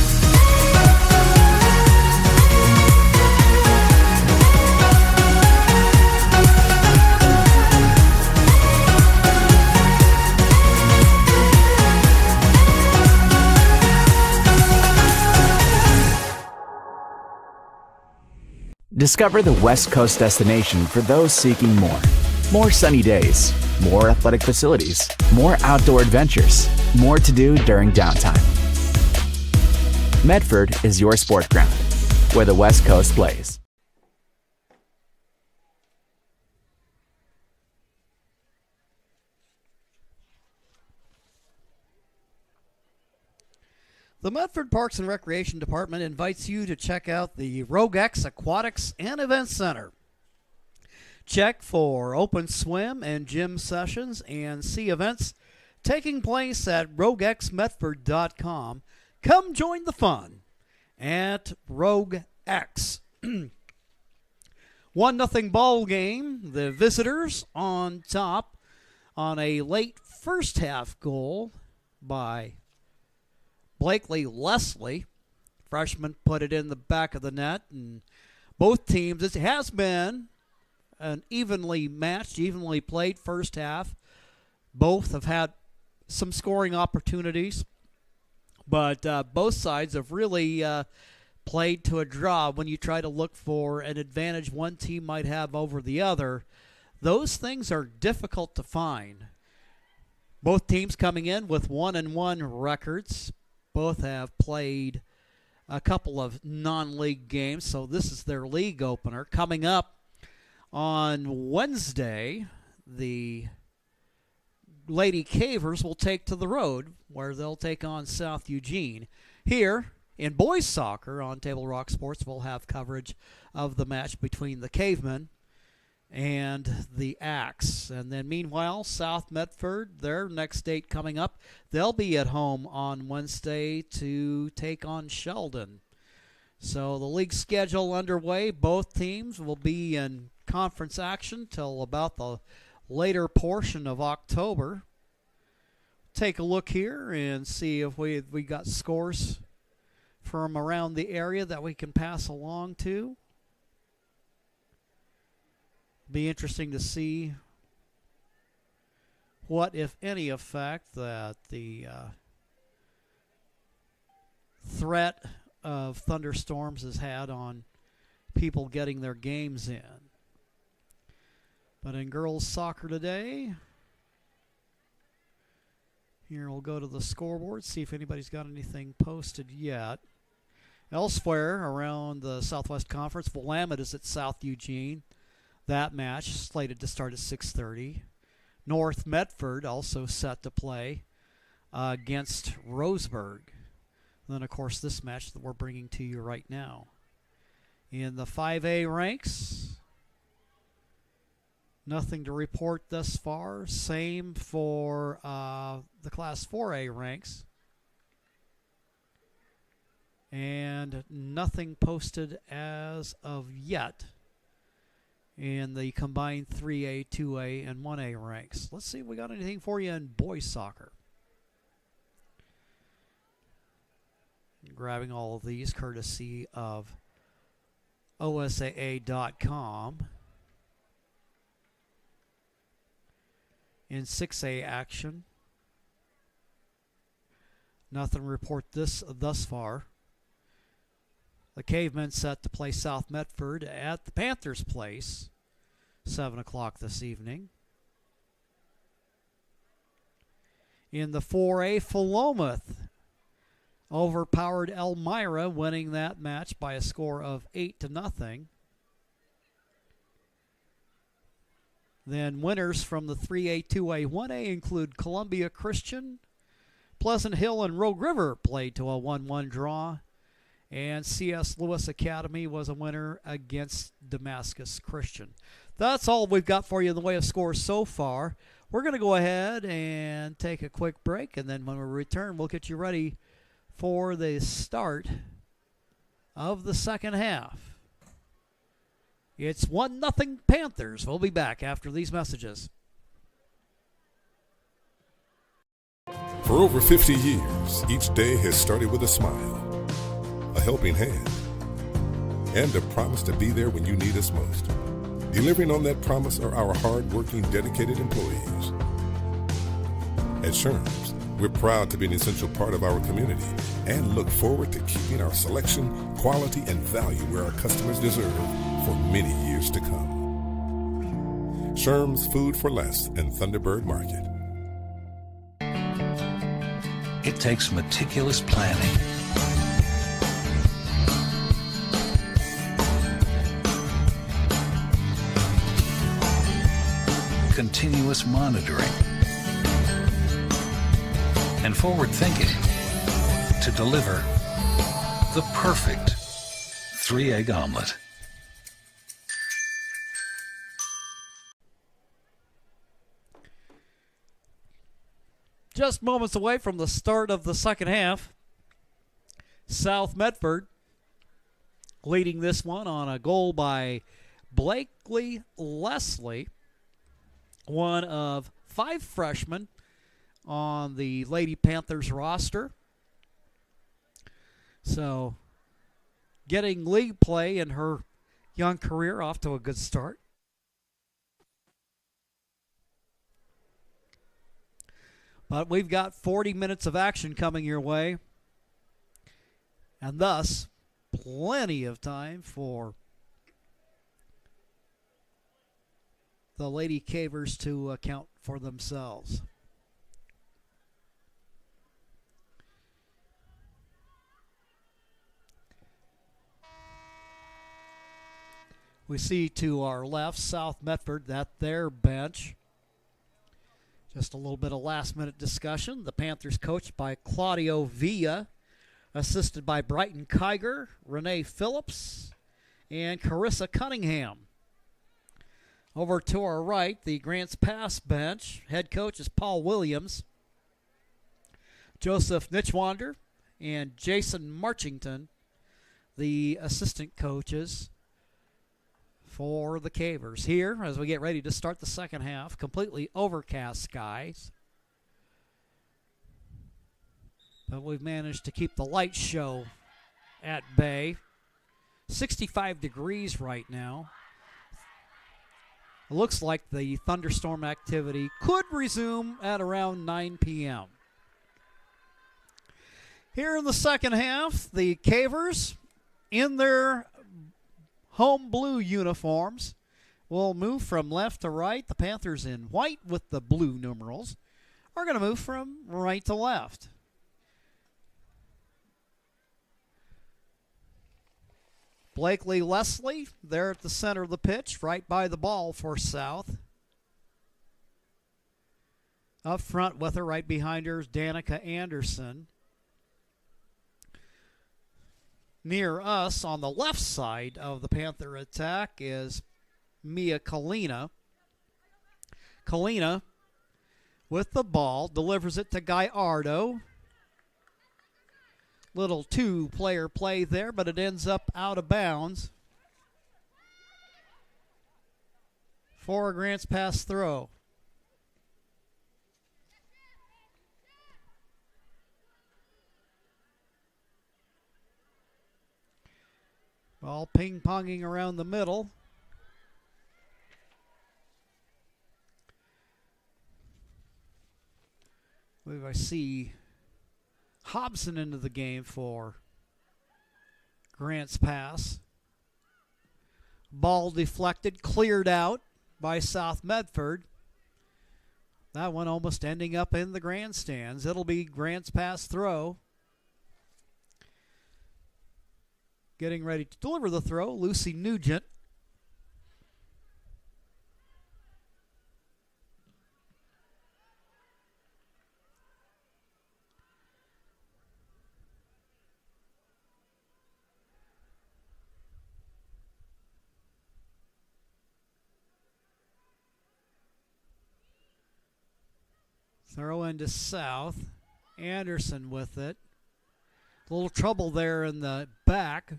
Discover the West Coast destination for those seeking more. More sunny days, more athletic facilities, more outdoor adventures, more to do during downtime. Medford is your sport ground, where the West Coast plays. The Medford Parks and Recreation Department invites you to check out the Rogue X Aquatics and Events Center. Check for open swim and gym sessions and see events taking place at roguexmedford.com. Come join the fun. at Rogue X. 1-0 ball game. The visitors on top on a late first half goal by Blakely Leslie. Freshman put it in the back of the net, and both teams, it has been an evenly matched, evenly played first half. Both have had some scoring opportunities, but both sides have really played to a draw. When you try to look for an advantage one team might have over the other, those things are difficult to find. Both teams coming in with 1-1 records. Both have played a couple of non-league games, so this is their league opener. Coming up on Wednesday, the Lady Cavers will take to the road, where they'll take on South Eugene. Here in boys soccer on Table Rock Sports, we'll have coverage of the match between the Cavemen and the Axe. And then meanwhile, South Medford, their next date coming up, they'll be at home on Wednesday to take on Sheldon. So the league schedule underway. Both teams will be in conference action till about the later portion of October. Take a look here and see if we got scores from around the area that we can pass along to. Be interesting to see what, if any, effect that the threat of thunderstorms has had on people getting their games in. But in girls soccer today, here we'll go to the scoreboard, see if anybody's got anything posted yet. Elsewhere around the Southwest Conference, Willamette is at South Eugene. That match slated to start at 6:30. North Medford also set to play against Roseburg. And then, of course, this match that we're bringing to you right now. In the 5A ranks, nothing to report thus far. Same for the Class 4A ranks. And nothing posted as of yet in the combined 3A, 2A, and 1A ranks. Let's see if we got anything for you in boys soccer. Grabbing all of these courtesy of OSAA.com. In 6A action, nothing to report thus far. The Cavemen set to play South Medford at the Panthers' place, 7 o'clock this evening. In the 4A, Philomath overpowered Elmira, winning that match by a score of 8-0. Then winners from the 3A, 2A, 1A include Columbia Christian, Pleasant Hill, and Rogue River played to a 1-1 draw. And C.S. Lewis Academy was a winner against Damascus Christian. That's all we've got for you in the way of scores so far. We're going to go ahead and take a quick break, and then when we return, we'll get you ready for the start of the second half. It's 1-0 Panthers. We'll be back after these messages. For over 50 years, each day has started with a smile, a helping hand, and a promise to be there when you need us most. Delivering on that promise are our hard-working, dedicated employees. At Sherms, we're proud to be an essential part of our community and look forward to keeping our selection, quality, and value where our customers deserve for many years to come. Sherms Food for Less and Thunderbird Market. It takes meticulous planning, continuous monitoring, and forward thinking to deliver the perfect 3-egg omelet. Just moments away from the start of the second half, South Medford leading this one on a goal by Blakely Leslie, one of 5 freshmen on the Lady Panthers roster. So getting league play in her young career off to a good start. But we've got 40 minutes of action coming your way, and thus plenty of time for the Lady Cavers to account for themselves. We see to our left, South Medford, that their bench. Just a little bit of last-minute discussion. The Panthers coached by Claudio Villa, assisted by Brighton Kiger, Renee Phillips, and Carissa Cunningham. Over to our right, the Grants Pass bench. Head coach is Paul Williams, Joseph Nitchwander, and Jason Marchington, the assistant coaches for the Cavers. Here, as we get ready to start the second half, completely overcast skies. But we've managed to keep the light show at bay. 65 degrees right now. It looks like the thunderstorm activity could resume at around 9 p.m. Here in the second half, the Cavers, in their home blue uniforms, will move from left to right. The Panthers in white with the blue numerals are going to move from right to left. Blakely Leslie there at the center of the pitch, right by the ball for South. Up front with her, right behind her, is Danica Anderson. Near us on the left side of the Panther attack is Mia Kalina. Kalina with the ball delivers it to Gallardo. Little two-player play there, but it ends up out of bounds for a Grants Pass throw. Ball ping-ponging around the middle. I see Hobson into the game for Grants Pass. Ball deflected, cleared out by South Medford. That one almost ending up in the grandstands. It'll be Grants Pass throw. Getting ready to deliver the throw, Lucy Nugent. Throw into South. Anderson with it. A little trouble there in the back.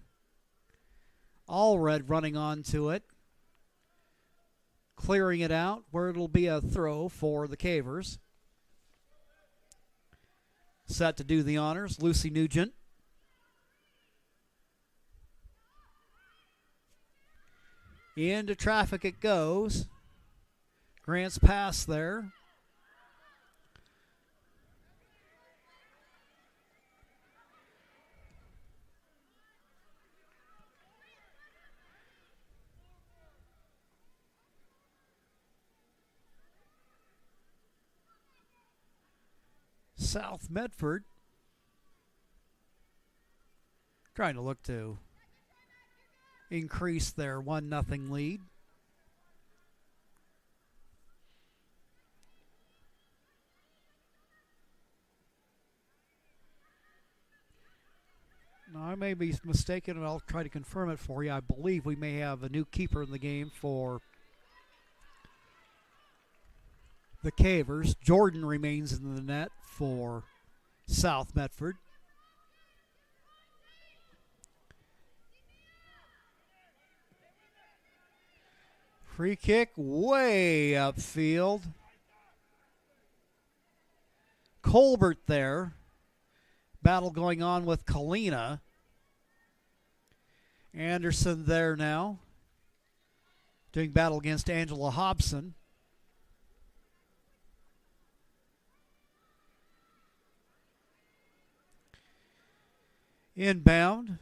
Allred running onto it. Clearing it out where it'll be a throw for the Cavers. Set to do the honors, Lucy Nugent. Into traffic it goes. Grants Pass there. South Medford trying to look to increase their 1-0 lead. Now, I may be mistaken, and I'll try to confirm it for you. I believe we may have a new keeper in the game for the Cavers. Jordan remains in the net for South Medford. Free kick way upfield. Colbert there. Battle going on with Kalina. Anderson there now. Doing battle against Angela Hobson. Inbound.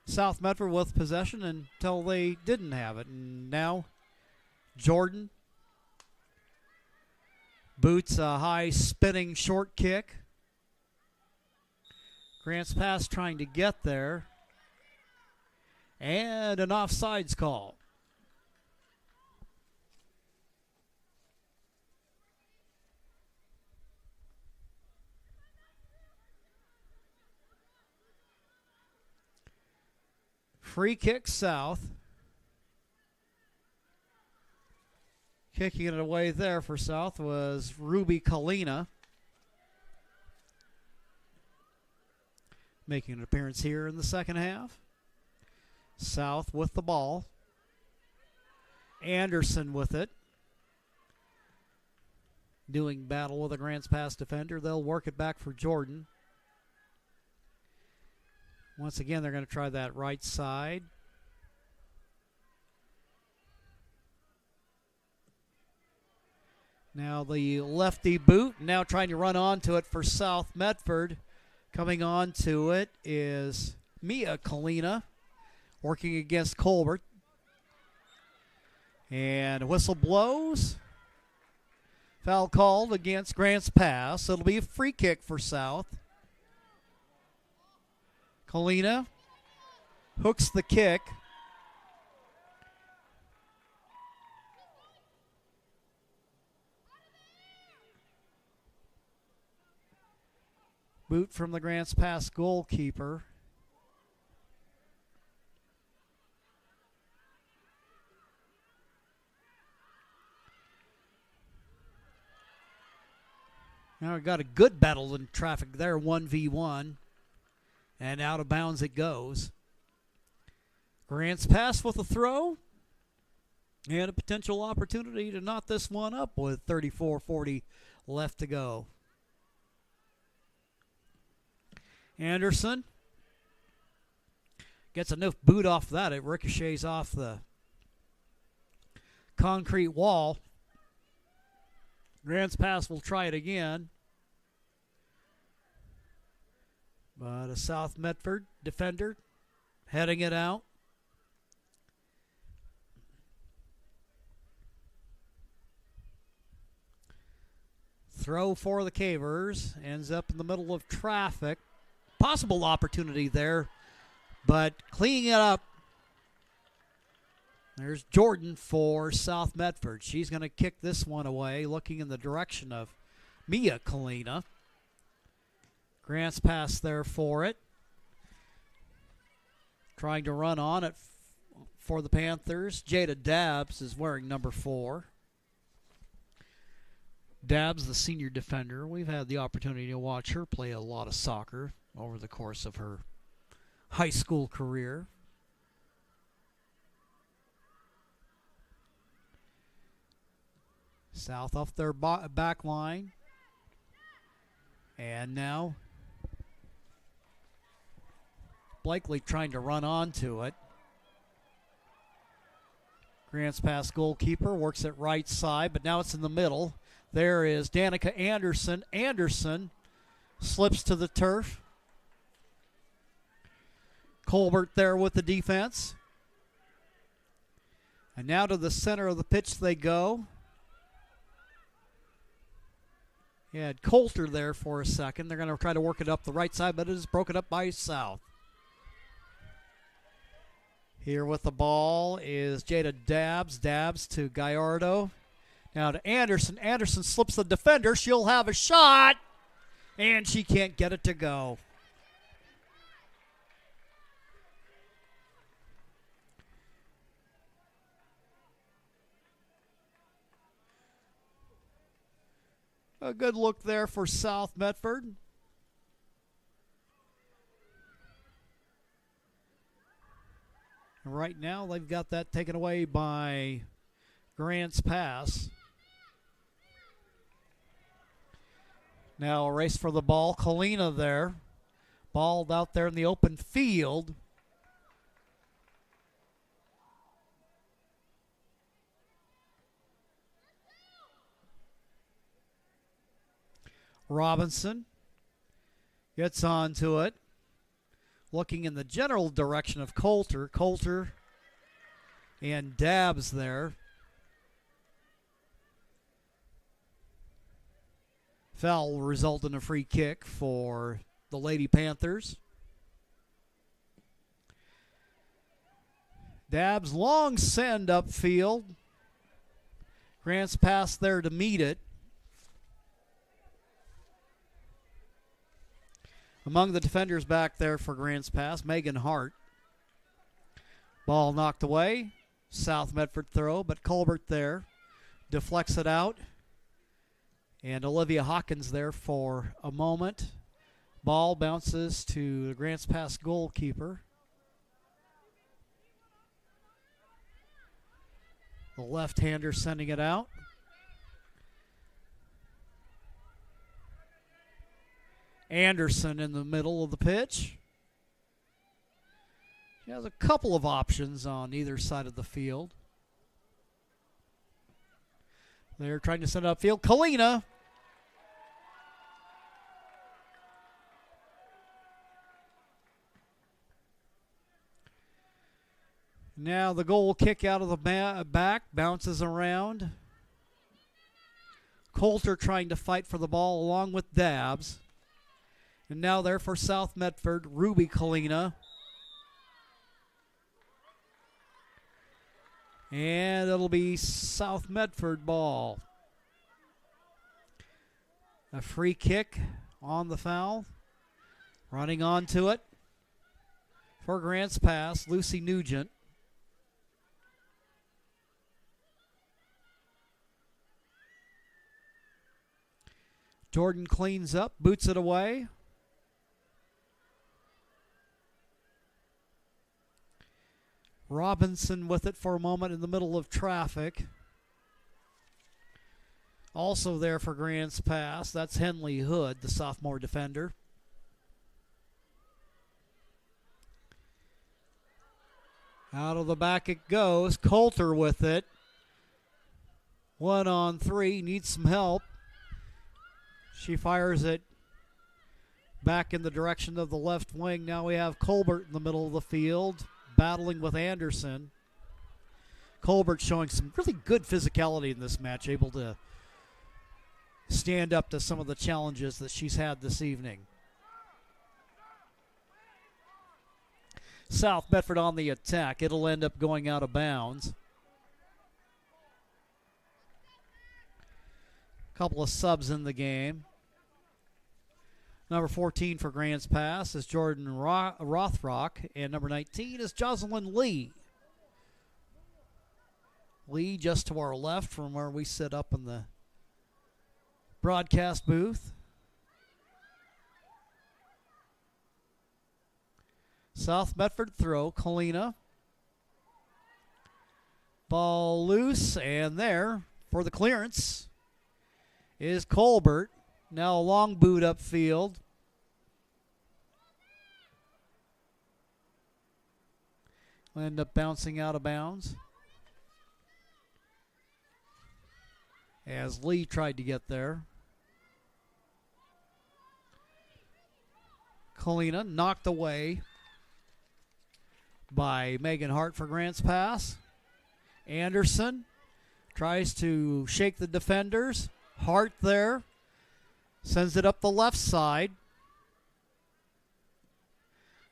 South Medford with possession until they didn't have it. And now Jordan boots a high spinning short kick. Grants Pass trying to get there. And an offsides call. Free kick South. Kicking it away there for South was Ruby Kalina. Making an appearance here in the second half. South with the ball. Anderson with it. Doing battle with a Grants Pass defender. They'll work it back for Jordan. Once again, they're going to try that right side. Now the lefty boot, now trying to run onto it for South Medford. Coming on to it is Mia Kalina, working against Colbert. And whistle blows. Foul called against Grants Pass. It'll be a free kick for South. Kalina hooks the kick. Boot from the Grants Pass goalkeeper. Now we got a good battle in traffic there, 1v1. And out of bounds it goes. Grants Pass with a throw. And a potential opportunity to knot this one up with 34:40 left to go. Anderson gets enough boot off that. It ricochets off the concrete wall. Grants Pass will try it again. But a South Medford defender heading it out. Throw for the Cavers. Ends up in the middle of traffic. Possible opportunity there, but cleaning it up. There's Jordan for South Medford. She's going to kick this one away, looking in the direction of Mia Kalina. Grants Pass there for it. Trying to run on it for the Panthers. Jada Dabbs is wearing number 4. Dabbs, the senior defender. We've had the opportunity to watch her play a lot of soccer over the course of her high school career. South off their back line. And now Blakely trying to run onto it. Grants Pass goalkeeper works it right side, but now it's in the middle. There is Danica Anderson. Anderson slips to the turf. Colbert there with the defense. And now to the center of the pitch they go. You had Coulter there for a second. They're going to try to work it up the right side, but it is broken up by South. Here with the ball is Jada Dabbs. Dabbs to Gallardo. Now to Anderson. Anderson slips the defender. She'll have a shot. And she can't get it to go. A good look there for South Medford. And right now, they've got that taken away by Grants Pass. Now a race for the ball. Kalina there. Ball out there in the open field. Robinson gets onto it. Looking in the general direction of Coulter. Coulter and Dabbs there. Foul will result in a free kick for the Lady Panthers. Dabbs long send upfield. Grants Pass there to meet it. Among the defenders back there for Grants Pass, Megan Hart. Ball knocked away. South Medford throw, but Colbert there deflects it out. And Olivia Hawkins there for a moment. Ball bounces to the Grants Pass goalkeeper. The left-hander sending it out. Anderson in the middle of the pitch. She has a couple of options on either side of the field. They're trying to send it upfield. Kalina. Now the goal kick out of the back, bounces around. Coulter trying to fight for the ball along with Dabbs. And now there for South Medford, Ruby Kalina. And it'll be South Medford ball. A free kick on the foul. Running onto it for Grants Pass, Lucy Nugent. Jordan cleans up, boots it away. Robinson with it for a moment in the middle of traffic. Also there for Grants Pass, that's Henley Hood, the sophomore defender. Out of the back it goes. Coulter with it. 1-on-3, needs some help. She fires it back in the direction of the left wing. Now we have Colbert in the middle of the field, battling with Anderson. Colbert showing some really good physicality in this match, able to stand up to some of the challenges that she's had this evening. South Medford on the attack. It'll end up going out of bounds. Couple of subs in the game. Number 14 for Grants Pass is Jordan Rothrock, and number 19 is Jocelyn Lee. Lee just to our left from where we sit up in the broadcast booth. South Medford throw, Kalina. Ball loose, and there for the clearance is Colbert. Now a long boot upfield. Will end up bouncing out of bounds. As Lee tried to get there. Kalina knocked away by Megan Hart for Grants Pass. Anderson tries to shake the defenders. Hart there. Sends it up the left side.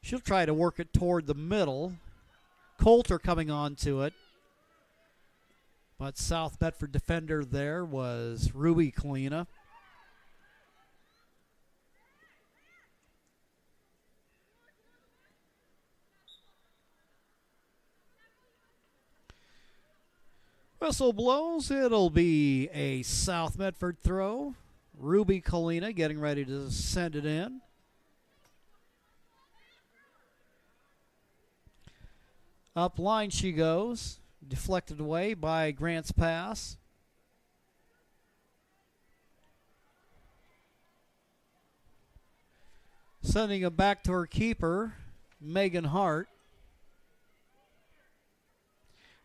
She'll try to work it toward the middle. Coulter coming on to it. But South Medford defender there was Ruby Kalina. Whistle blows. It'll be a South Medford throw. Ruby Kalina getting ready to send it in. Up line she goes. Deflected away by Grant's pass. Sending it back to her keeper, Megan Hart.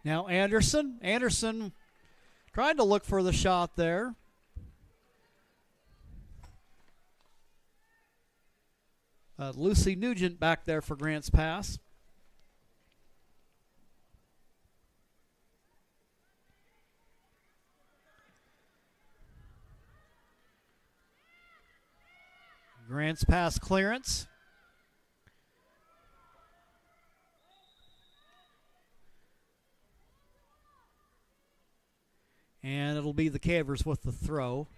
Now Anderson. Anderson trying to look for the shot there. Lucy Nugent back there for Grant's pass. Grant's pass clearance. And it'll be the Cavers with the throw.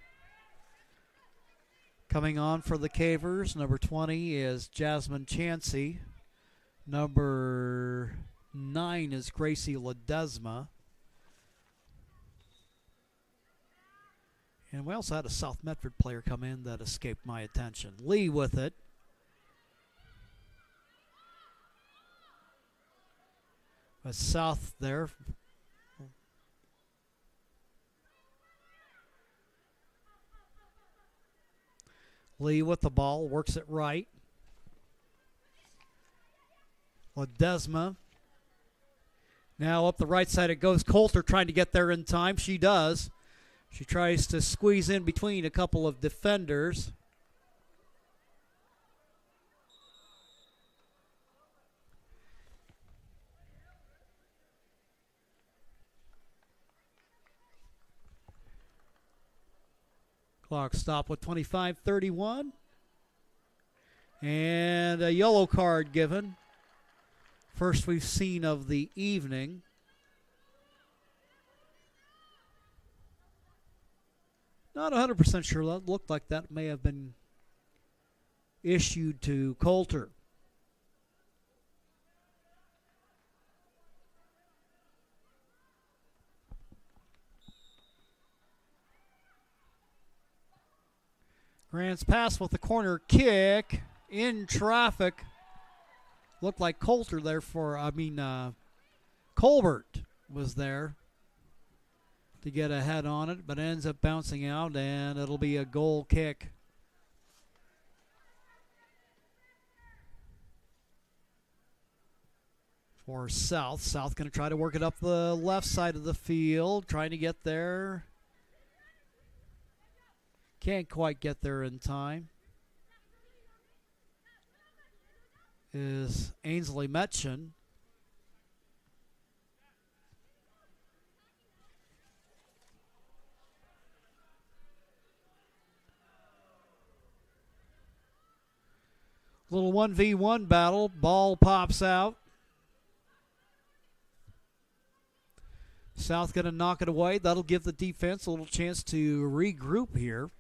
Coming on for the Cavers, number 20 is Jasmine Chansey. Number 9 is Gracie Ledesma. And we also had a South Medford player come in that escaped my attention. Lee with it. But South there. Lee with the ball, works it right. Ledesma. Now up the right side it goes. Coulter trying to get there in time. She does. She tries to squeeze in between a couple of defenders. Clock stop with 25:31. And a yellow card given. First we've seen of the evening. Not 100% sure. That looked like that may have been issued to Coulter. Grant's pass with the corner kick in traffic. Looked like Coulter there Colbert was there to get a head on it, but ends up bouncing out, and it'll be a goal kick. For South. South going to try to work it up the left side of the field, trying to get there. Can't quite get there in time. Is Ainsley Metchen. Little 1v1 battle. Ball pops out. South going to knock it away. That'll give the defense a little chance to regroup here.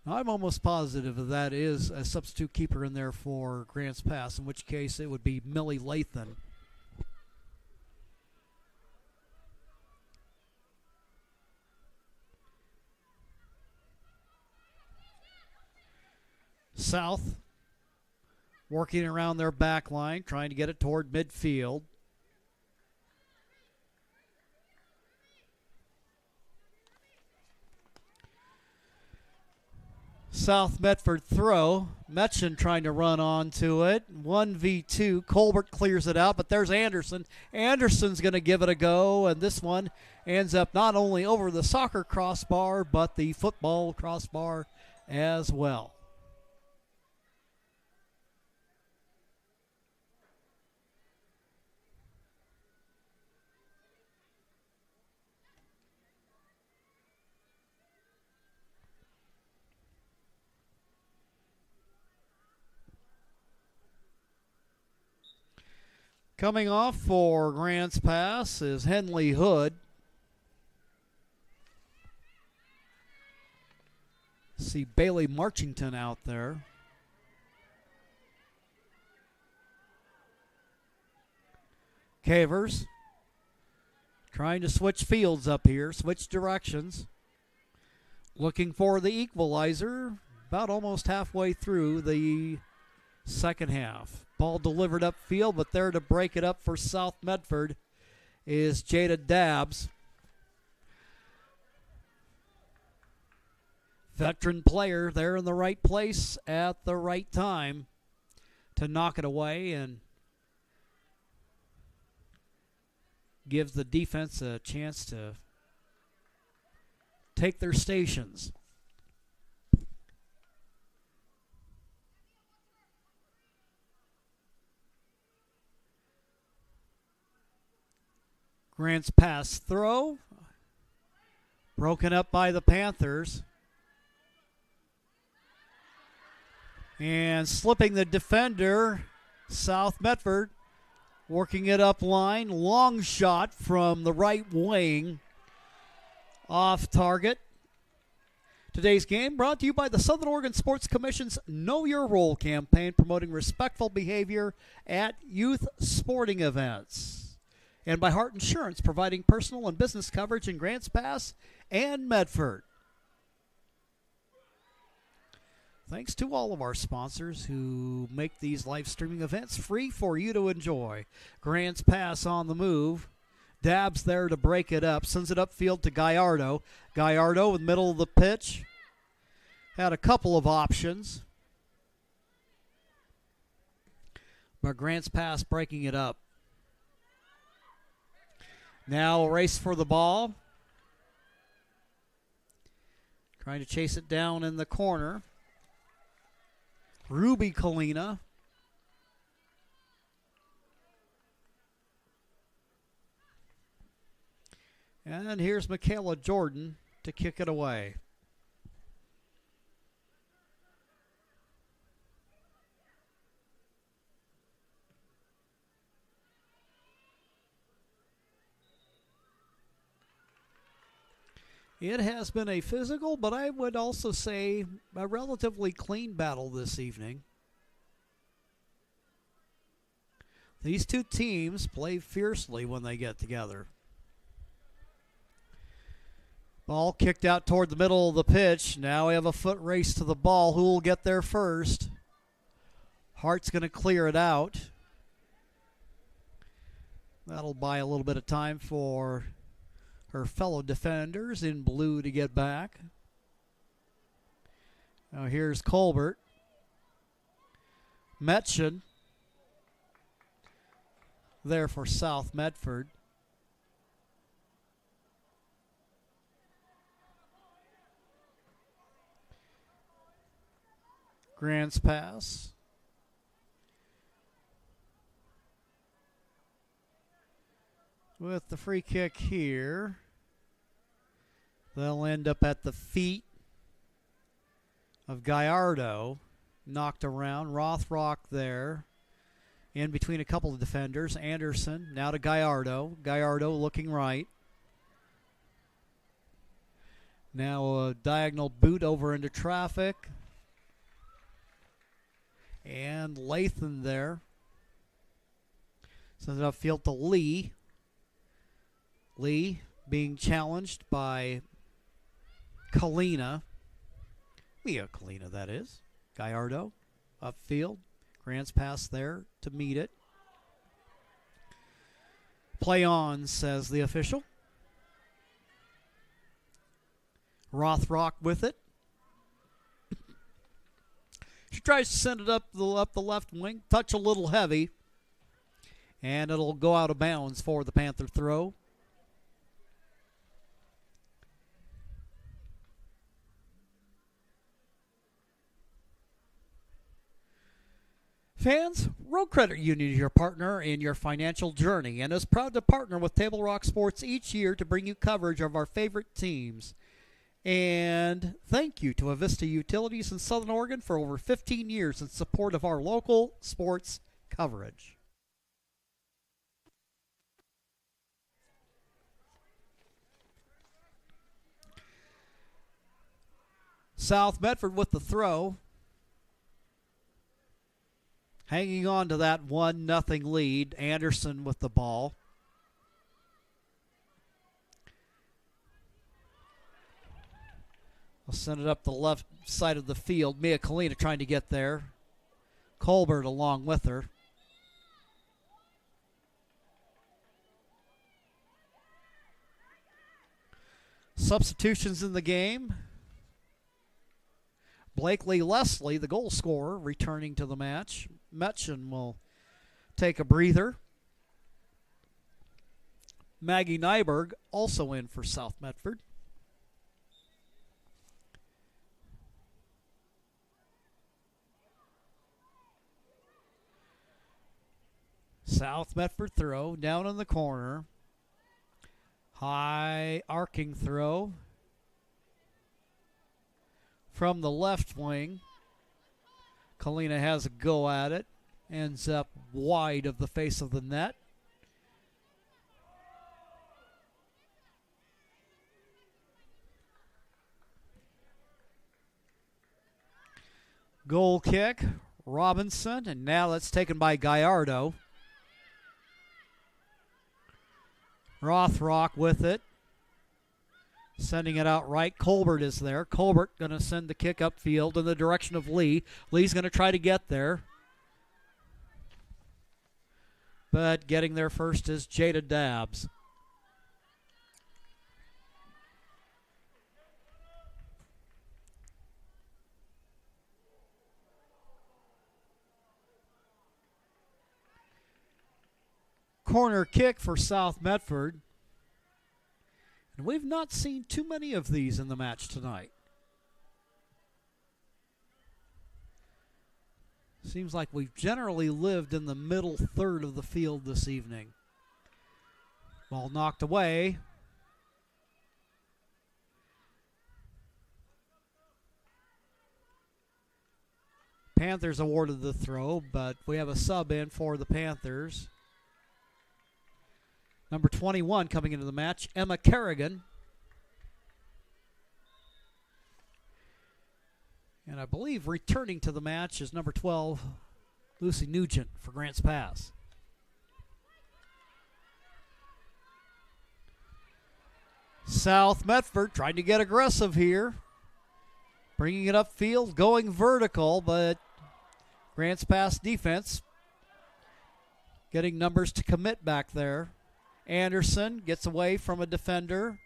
I'm almost positive that is a substitute keeper in there for Grant's pass, in which case it would be Millie Lathan. South working around their back line, trying to get it toward midfield. South Medford throw. Metchen trying to run onto it. 1v2. Colbert clears it out, but there's Anderson. Anderson's going to give it a go, and this one ends up not only over the soccer crossbar, but the football crossbar as well. Coming off for Grant's pass is Henley Hood. See Bailey Marchington out there. Cavers trying to switch fields up here, switch directions. Looking for the equalizer about almost halfway through the second half. Ball delivered upfield, but there to break it up for South Medford is Jada Dabbs. Veteran player there in the right place at the right time to knock it away and gives the defense a chance to take their stations. Grant's pass throw, broken up by the Panthers. And slipping the defender, South Medford, working it up line. Long shot from the right wing, off target. Today's game brought to you by the Southern Oregon Sports Commission's Know Your Role campaign, promoting respectful behavior at youth sporting events. And by Hart Insurance, providing personal and business coverage in Grants Pass and Medford. Thanks to all of our sponsors who make these live streaming events free for you to enjoy. Grants Pass on the move. Dabbs there to break it up. Sends it upfield to Gallardo. Gallardo in the middle of the pitch. Had a couple of options. But Grants Pass breaking it up. Now a race for the ball. Trying to chase it down in the corner. Ruby Kalina. And here's Michaela Jordan to kick it away. It has been a physical, but I would also say a relatively clean battle this evening. These two teams play fiercely when they get together. Ball kicked out toward the middle of the pitch. Now we have a foot race to the ball. Who will get there first? Hart's going to clear it out. That'll buy a little bit of time for her fellow defenders in blue to get back. Now here's Colbert. Metchen there for South Medford. Grant's pass. With the free kick here, they'll end up at the feet of Gallardo. Knocked around. Rothrock there. In between a couple of defenders. Anderson now to Gallardo. Gallardo looking right. Now a diagonal boot over into traffic. And Lathan there. Sends it upfield to Lee. Lee being challenged by Kalina. Leah Kalina, that is. Gallardo upfield. Grant's pass there to meet it. Play on, says the official. Rothrock with it. She tries to send it up the left wing. Touch a little heavy. And it'll go out of bounds for the Panther throw. Fans, Road Credit Union is your partner in your financial journey and is proud to partner with Table Rock Sports each year to bring you coverage of our favorite teams. And thank you to Avista Utilities in Southern Oregon for over 15 years in support of our local sports coverage. South Medford with the throw. hanging on to that 1-0 lead. Anderson with the ball. We'll send it up the left side of the field. Mia Kalina trying to get there. Colbert along with her. Substitutions in the game. Blakely Leslie, the goal scorer, returning to the match. Metchen will take a breather. Maggie Nyberg also in for South Medford. South Medford throw down in the corner. High arcing throw from the left wing. Kalina has a go at it. Ends up wide of the face of the net. Goal kick, Robinson, and now that's taken by Gallardo. Rothrock with it. Sending it out right. Colbert is there. Colbert going to send the kick upfield in the direction of Lee. Lee's going to try to get there. But getting there first is Jada Dabbs. Corner kick for South Medford. And we've not seen too many of these in the match tonight. Seems like we've generally lived in the middle third of the field this evening. Ball knocked away. Panthers awarded the throw, but we have a sub in for the Panthers. Number 21 coming into the match, Emma Kerrigan. And I believe returning to the match is number 12, Lucy Nugent for Grants Pass. South Medford trying to get aggressive here. Bringing it upfield, going vertical, but Grants Pass defense getting numbers to commit back there. Anderson gets away from a defender.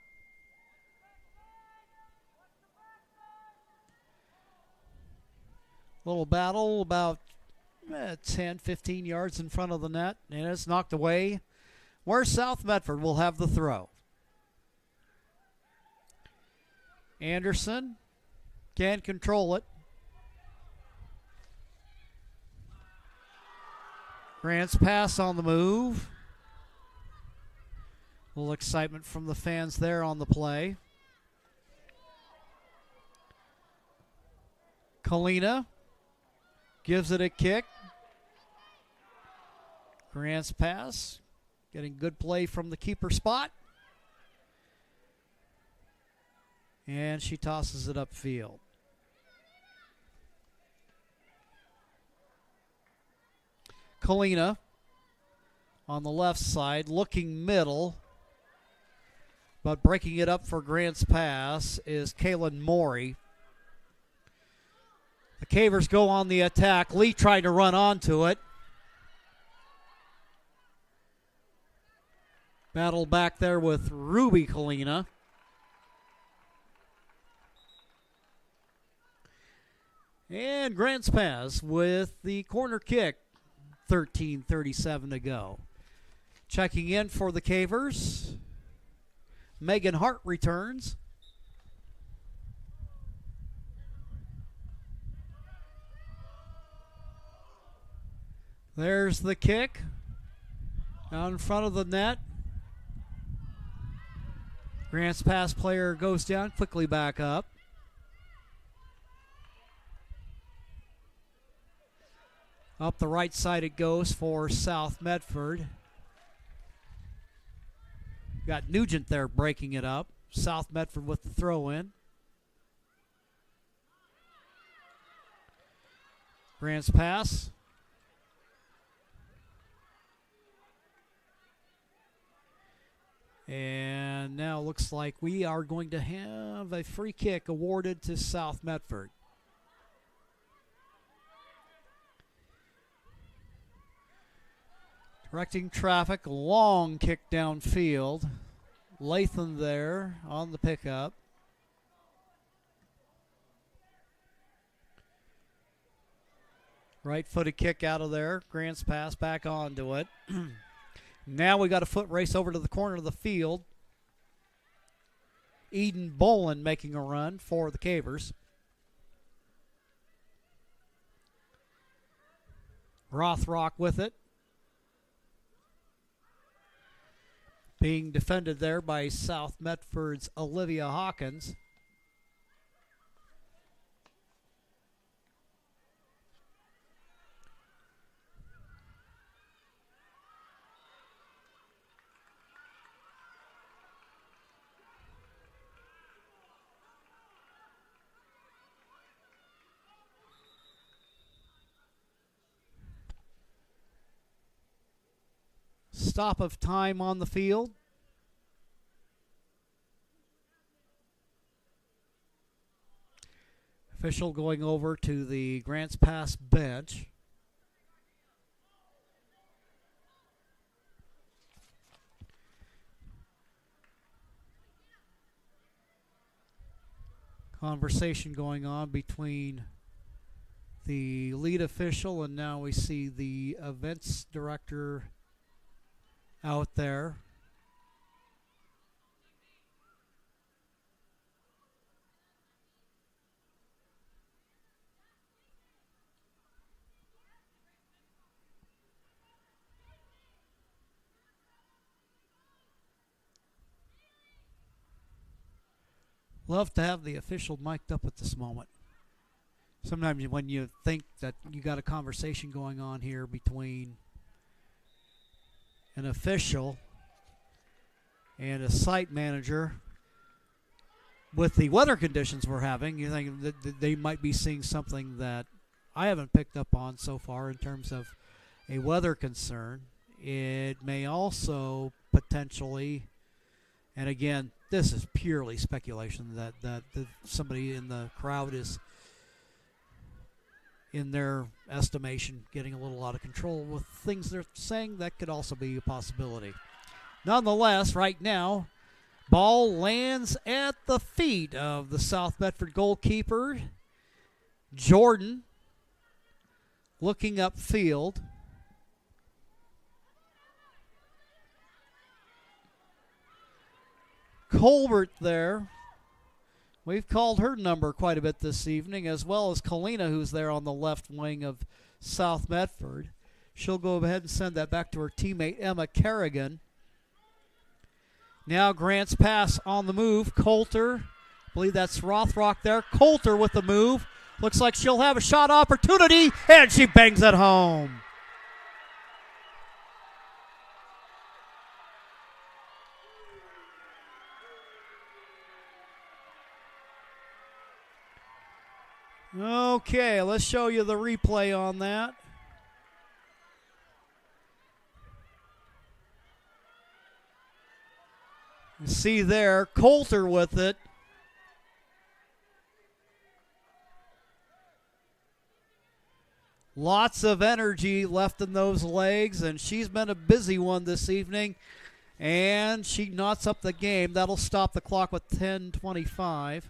Little battle about 10, 15 yards in front of the net, and it's knocked away where South Medford will have the throw. Anderson can't control it. Grants Pass on the move. A little excitement from the fans there on the play. Kalina gives it a kick. Grants Pass getting good play from the keeper spot. And she tosses it upfield. Kalina on the left side, looking middle. But breaking it up for Grants Pass is Kaylin Morey. The Cavers go on the attack. Lee trying to run onto it. Battle back there with Ruby Kalina. And Grants Pass with the corner kick. 13:37 to go. Checking in for the Cavers. Megan Hart returns. There's the kick. Out in front of the net. Grants Pass player goes down, quickly back up. Up the right side it goes for South Medford. Got Nugent there breaking it up. South Medford with the throw in. Grants Pass. now looks like we are going to have a free kick awarded to South Medford. Directing traffic, long kick downfield. Latham there on the pickup. Right-footed kick out of there. Grant's pass back onto it. Now we got a foot race over to the corner of the field. Eden Bolin making a run for the Cavers. Rothrock with it. Being defended there by South Medford's Olivia Hawkins. Stop of time on the field. Official going over to the Grants Pass bench. Conversation going on between the lead official and now we see the events director out there. Love to have the official mic'd up at this moment. Sometimes when you think that you got a conversation going on here between an official and a site manager with the weather conditions we're having, you think that they might be seeing something that I haven't picked up on so far in terms of a weather concern. It may also potentially, and again, this is purely speculation, that somebody in the crowd is, in their estimation, getting a little out of control with things they're saying. That could also be a possibility. Nonetheless, right now, ball lands at the feet of the South Medford goalkeeper, Jordan, looking upfield. Colbert there. We've called her number quite a bit this evening, as well as Kalina, who's there on the left wing of South Medford. She'll go ahead and send that back to her teammate, Emma Kerrigan. Now Grant's pass on the move. Coulter, I believe that's Rothrock there. Coulter with the move. Looks like she'll have a shot opportunity, and she bangs it home. Okay, let's show you the replay on that. You see there, Coulter with it. Lots of energy left in those legs, and she's been a busy one this evening. And she knots up the game. That'll stop the clock with 10:25.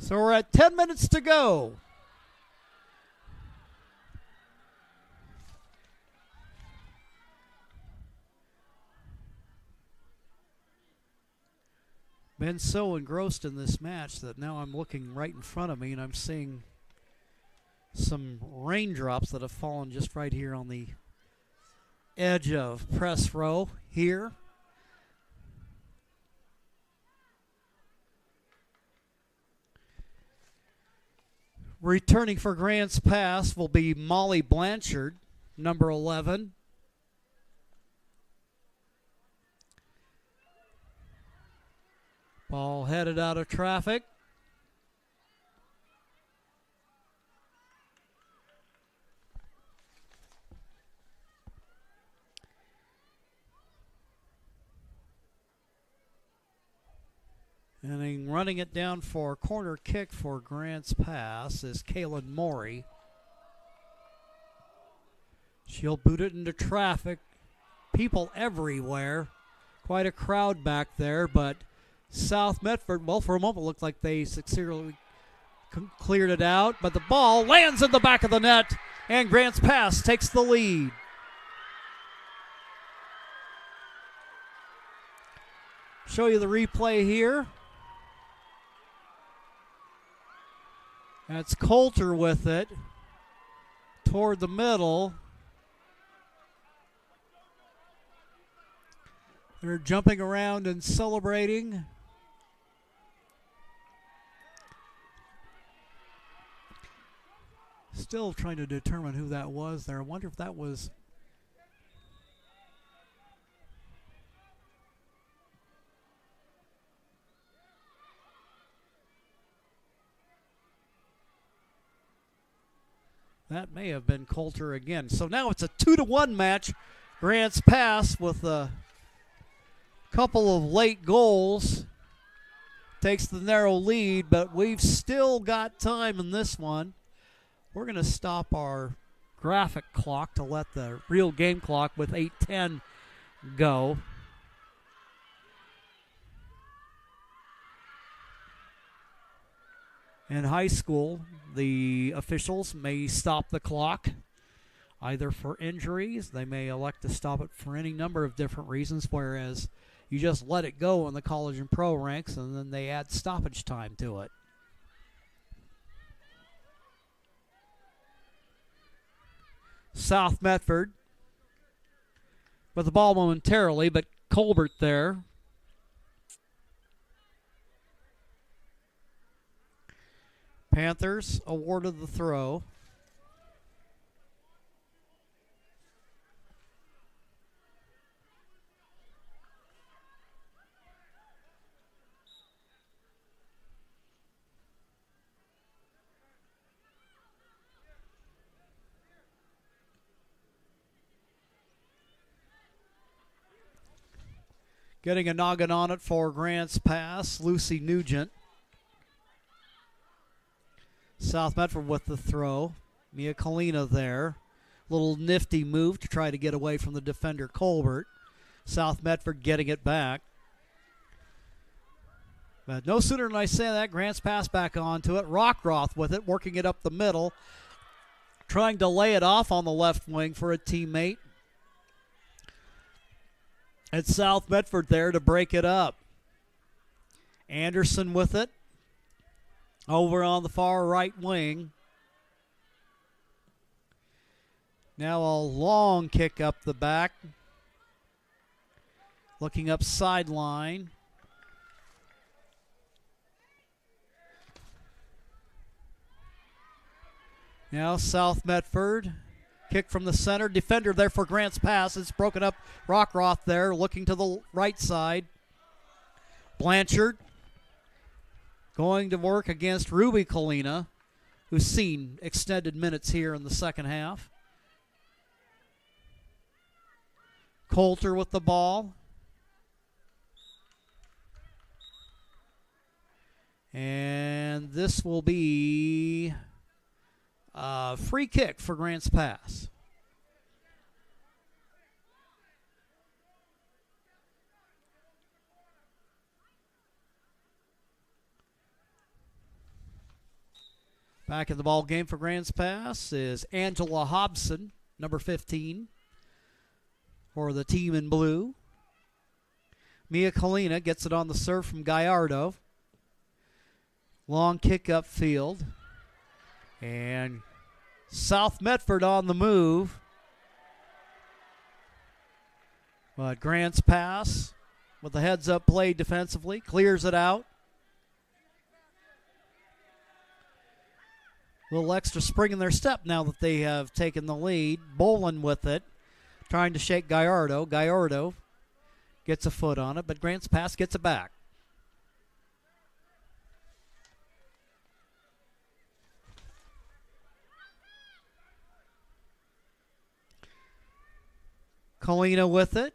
So we're at 10 minutes to go. Been so engrossed in this match that now I'm looking right in front of me and I'm seeing some raindrops that have fallen just right here on the edge of press row here. Returning for Grants Pass will be Molly Blanchard, number 11. Ball headed out of traffic. And then running it down for a corner kick for Grants Pass is Kaylin Morey. She'll boot it into traffic. People everywhere. Quite a crowd back there, but South Medford, well, for a moment looked like they successfully cleared it out, but the ball lands in the back of the net, and Grants Pass takes the lead. Show you the replay here. That's Coulter with it toward the middle. They're jumping around and celebrating. Still trying to determine who that was there. I wonder if that was... That may have been Coulter again. So now it's a 2-1 match. Grants Pass with a couple of late goals takes the narrow lead, but we've still got time in this one. We're going to stop our graphic clock to let the real game clock with 8:10 go. In high school, the officials may stop the clock either for injuries. They may elect to stop it for any number of different reasons, whereas you just let it go in the college and pro ranks, and then they add stoppage time to it. South Medford with the ball momentarily, but Colbert there. Panthers awarded the throw. Getting a noggin on it for Grants Pass, Lucy Nugent. South Medford with the throw. Mia Kalina there. Little nifty move to try to get away from the defender Colbert. South Medford getting it back. But no sooner than I say that, Grants Pass back onto it. Rockroth with it, working it up the middle. Trying to lay it off on the left wing for a teammate. It's South Medford there to break it up. Anderson with it. Over on the far right wing. Now a long kick up the back. Looking up sideline. Now South Medford. Kick from the center. Defender there for Grants Pass. It's broken up. Rockroth there looking to the right side. Blanchard going to work against Ruby Kalina, who's seen extended minutes here in the second half. Coulter with the ball. And this will be a free kick for Grants Pass. Back in the ball game for Grants Pass is Angela Hobson, number 15, for the team in blue. Mia Kalina gets it on the serve from Gallardo. Long kick upfield. And South Medford on the move. But Grants Pass with the heads-up play defensively. Clears it out. little extra spring in their step now that they have taken the lead. Bolin with it, trying to shake Gallardo. Gallardo gets a foot on it, but Grants Pass gets it back. Colina with it.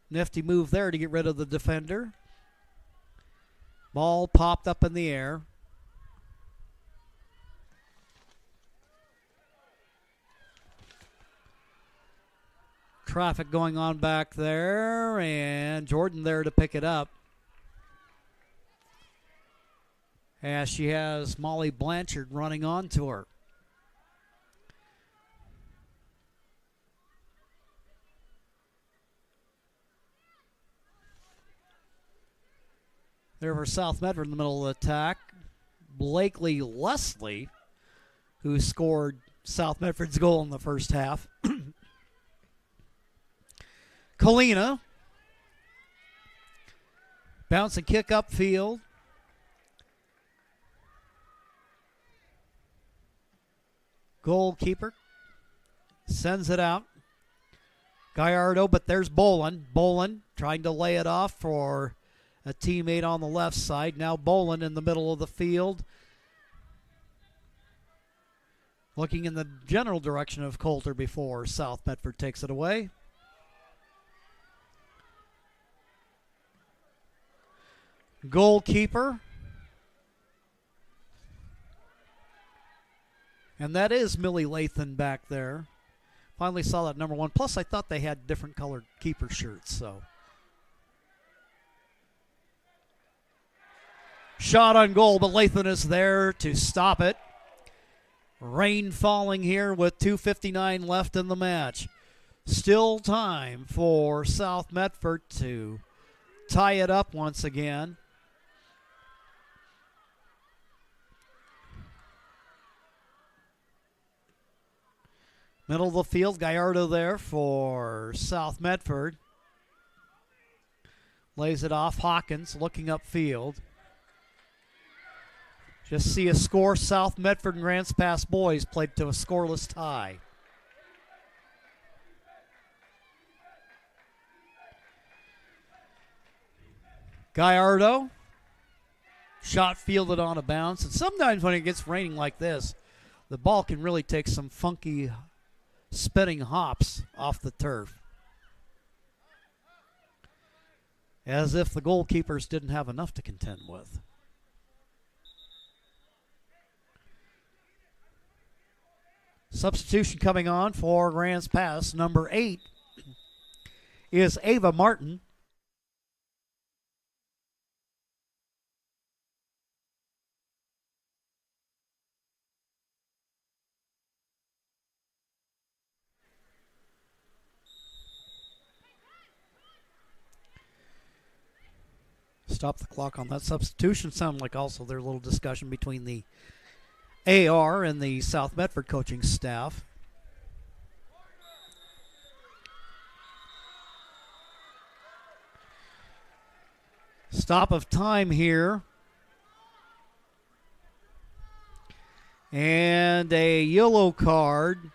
Nifty move there to get rid of the defender. Ball popped up in the air. Traffic going on back there, and Jordan there to pick it up. As she has Molly Blanchard running onto her. There for South Medford in the middle of the attack. Blakely Leslie, who scored South Medford's goal in the first half. Colina. Bounce and kick upfield. Goalkeeper sends it out. Gallardo, but there's Bolin. Bolin trying to lay it off for a teammate on the left side. Now Bolin in the middle of the field. Looking in the general direction of Coulter before South Medford takes it away. Goalkeeper. And that is Millie Lathan back there. Finally saw that number 1. Plus, I thought they had different colored keeper shirts, so. Shot on goal, but Lathan is there to stop it. Rain falling here with 2:59 left in the match. Still time for South Medford to tie it up once again. Middle of the field, Gallardo there for South Medford. Lays it off, Hawkins looking upfield. Just see a score. South Medford and Grants Pass boys played to a scoreless tie. Gallardo. Shot fielded on a bounce. And sometimes when it gets raining like this, the ball can really take some funky spinning hops off the turf. As if the goalkeepers didn't have enough to contend with. Substitution coming on for Grants Pass. Number 8 is Ava Martin. Stop the clock on that substitution. Sounded like also their little discussion between the AR and the South Medford coaching staff. Stop of time here. And a yellow card.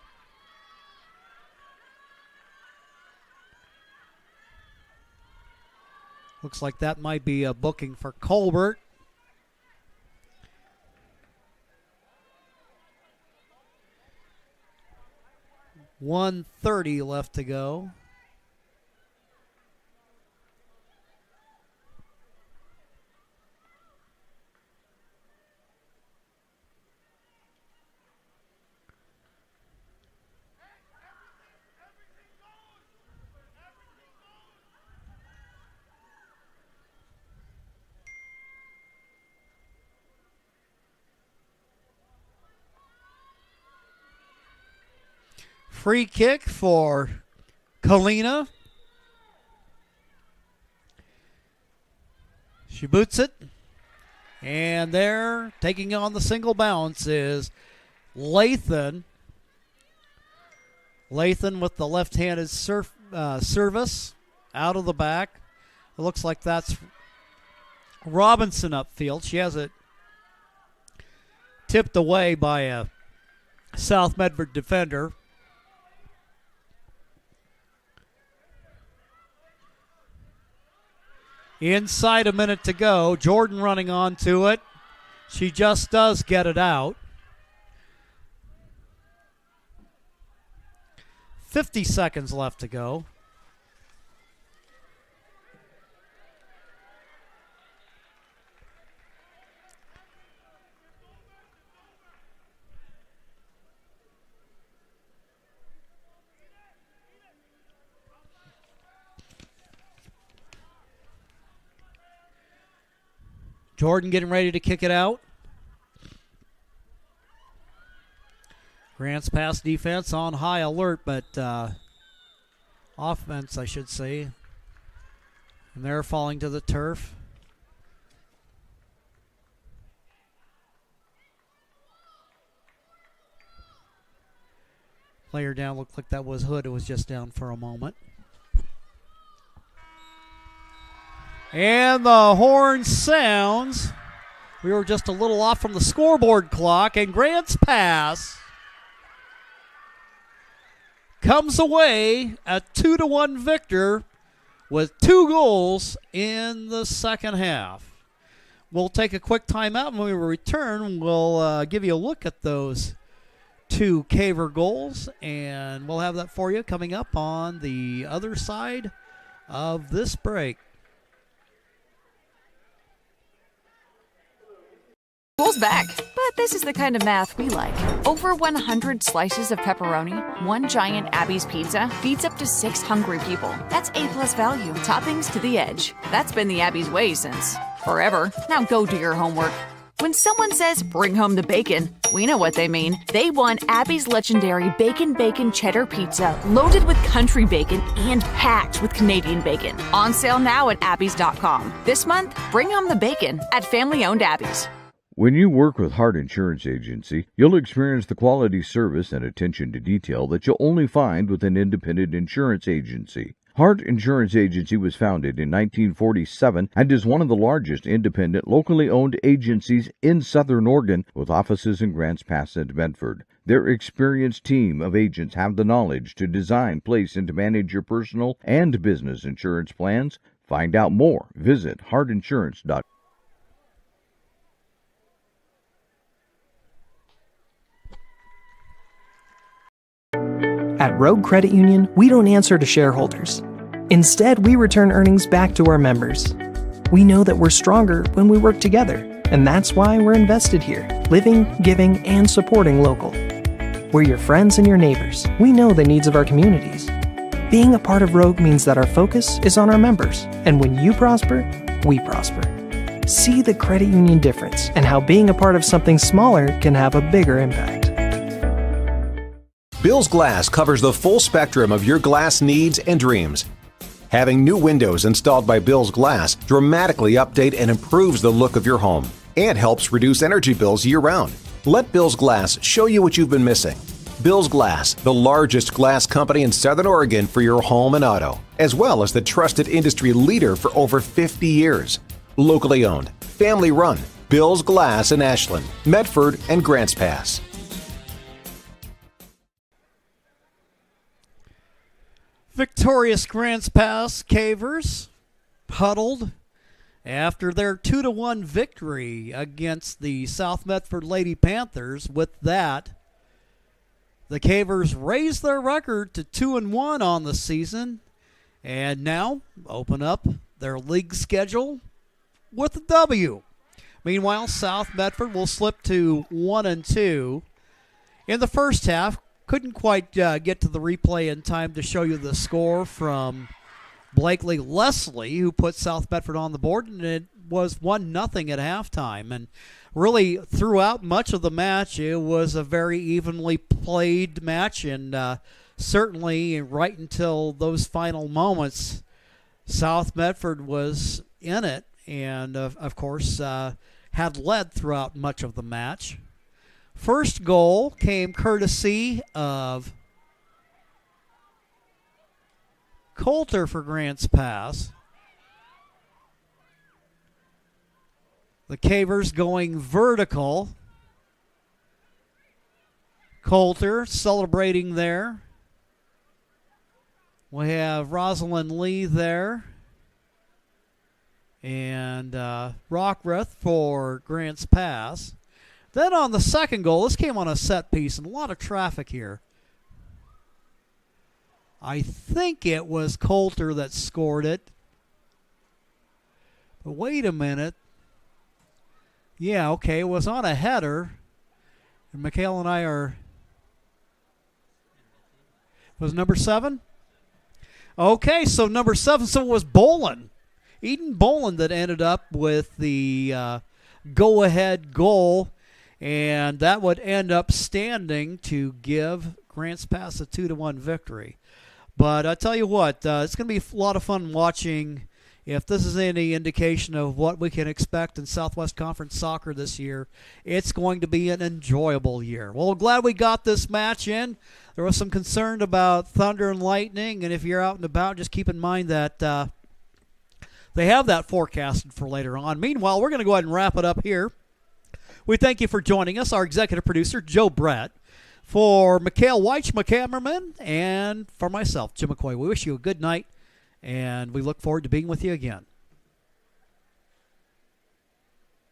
Looks like that might be a booking for Colbert. .130 left to go. Free kick for Colina. She boots it. And there, taking on the single bounce, is Lathan. Lathan with the left-handed service out of the back. It looks like that's Robinson upfield. She has it tipped away by a South Medford defender. Inside a minute to go. Jordan running onto it. She just does get it out. 50 seconds left to go. Jordan getting ready to kick it out. Grants Pass defense on high alert, but offense, I should say. And they're falling to the turf. Player down, looked like that was Hood. It was just down for a moment. And the horn sounds. We were just a little off from the scoreboard clock, and Grant's Pass comes away a 2-1 victor with 2 goals in the second half. We'll take a quick timeout, and when we return, we'll give you a look at those 2 Caver goals, and we'll have that for you coming up on the other side of this break. School's back, but this is the kind of math we like. Over 100 slices of pepperoni, 1 giant Abby's pizza feeds up to 6 hungry people. That's A+ value. Toppings to the edge. That's been the Abby's way since forever. Now go do your homework. When someone says, bring home the bacon, we know what they mean. They want Abby's legendary Bacon Cheddar Pizza, loaded with country bacon and packed with Canadian bacon. On sale now at Abby's.com. This month, bring home the bacon at family-owned Abby's. When you work with Hart Insurance Agency, you'll experience the quality service and attention to detail that you'll only find with an independent insurance agency. Hart Insurance Agency was founded in 1947 and is one of the largest independent, locally owned agencies in Southern Oregon, with offices in Grants Pass and Medford. Their experienced team of agents have the knowledge to design, place, and to manage your personal and business insurance plans. Find out more. Visit hartinsurance.com. At Rogue Credit Union, we don't answer to shareholders. Instead, we return earnings back to our members. We know that we're stronger when we work together, and that's why we're invested here, living, giving, and supporting local. We're your friends and your neighbors. We know the needs of our communities. Being a part of Rogue means that our focus is on our members, and when you prosper, we prosper. See the credit union difference and how being a part of something smaller can have a bigger impact. Bill's Glass covers the full spectrum of your glass needs and dreams. Having new windows installed by Bill's Glass dramatically update and improves the look of your home and helps reduce energy bills year-round. Let Bill's Glass show you what you've been missing. Bill's Glass, the largest glass company in Southern Oregon for your home and auto, as well as the trusted industry leader for over 50 years. Locally owned, family run, Bill's Glass in Ashland, Medford, and Grants Pass. Victorious Grants Pass Cavers huddled after their 2-1 victory against the South Medford Lady Panthers. With that, the Cavers raised their record to 2-1 on the season and now open up their league schedule with a W. Meanwhile, South Medford will slip to 1-2. In the first half, couldn't quite get to the replay in time to show you the score from Blakely Leslie, who put South Medford on the board, and it was 1-0 at halftime. And really, throughout much of the match, it was a very evenly played match, and certainly right until those final moments, South Medford was in it, and of course had led throughout much of the match. First goal came courtesy of Coulter for Grants Pass. The Cavers going vertical. Coulter celebrating there. We have Rosalind Lee there. And Rockrath for Grants Pass. Then on the second goal, this came on a set piece and a lot of traffic here. I think it was Coulter that scored it. But wait a minute. Yeah, okay, it was on a header. And Mikhail and I are... Was number 7? Okay, so number 7, so it was Bolin. Eden Bolin that ended up with the go-ahead goal. And that would end up standing to give Grants Pass a 2-1 victory. But I tell you what, it's going to be a lot of fun watching. If this is any indication of what we can expect in Southwest Conference soccer this year, it's going to be an enjoyable year. Well, glad we got this match in. There was some concern about thunder and lightning, and if you're out and about, just keep in mind that they have that forecasted for later on. Meanwhile, we're going to go ahead and wrap it up here. We thank you for joining us, our executive producer, Joe Brett. For Mikhail Weich, my cameraman, and for myself, Jim McCoy, we wish you a good night, and we look forward to being with you again.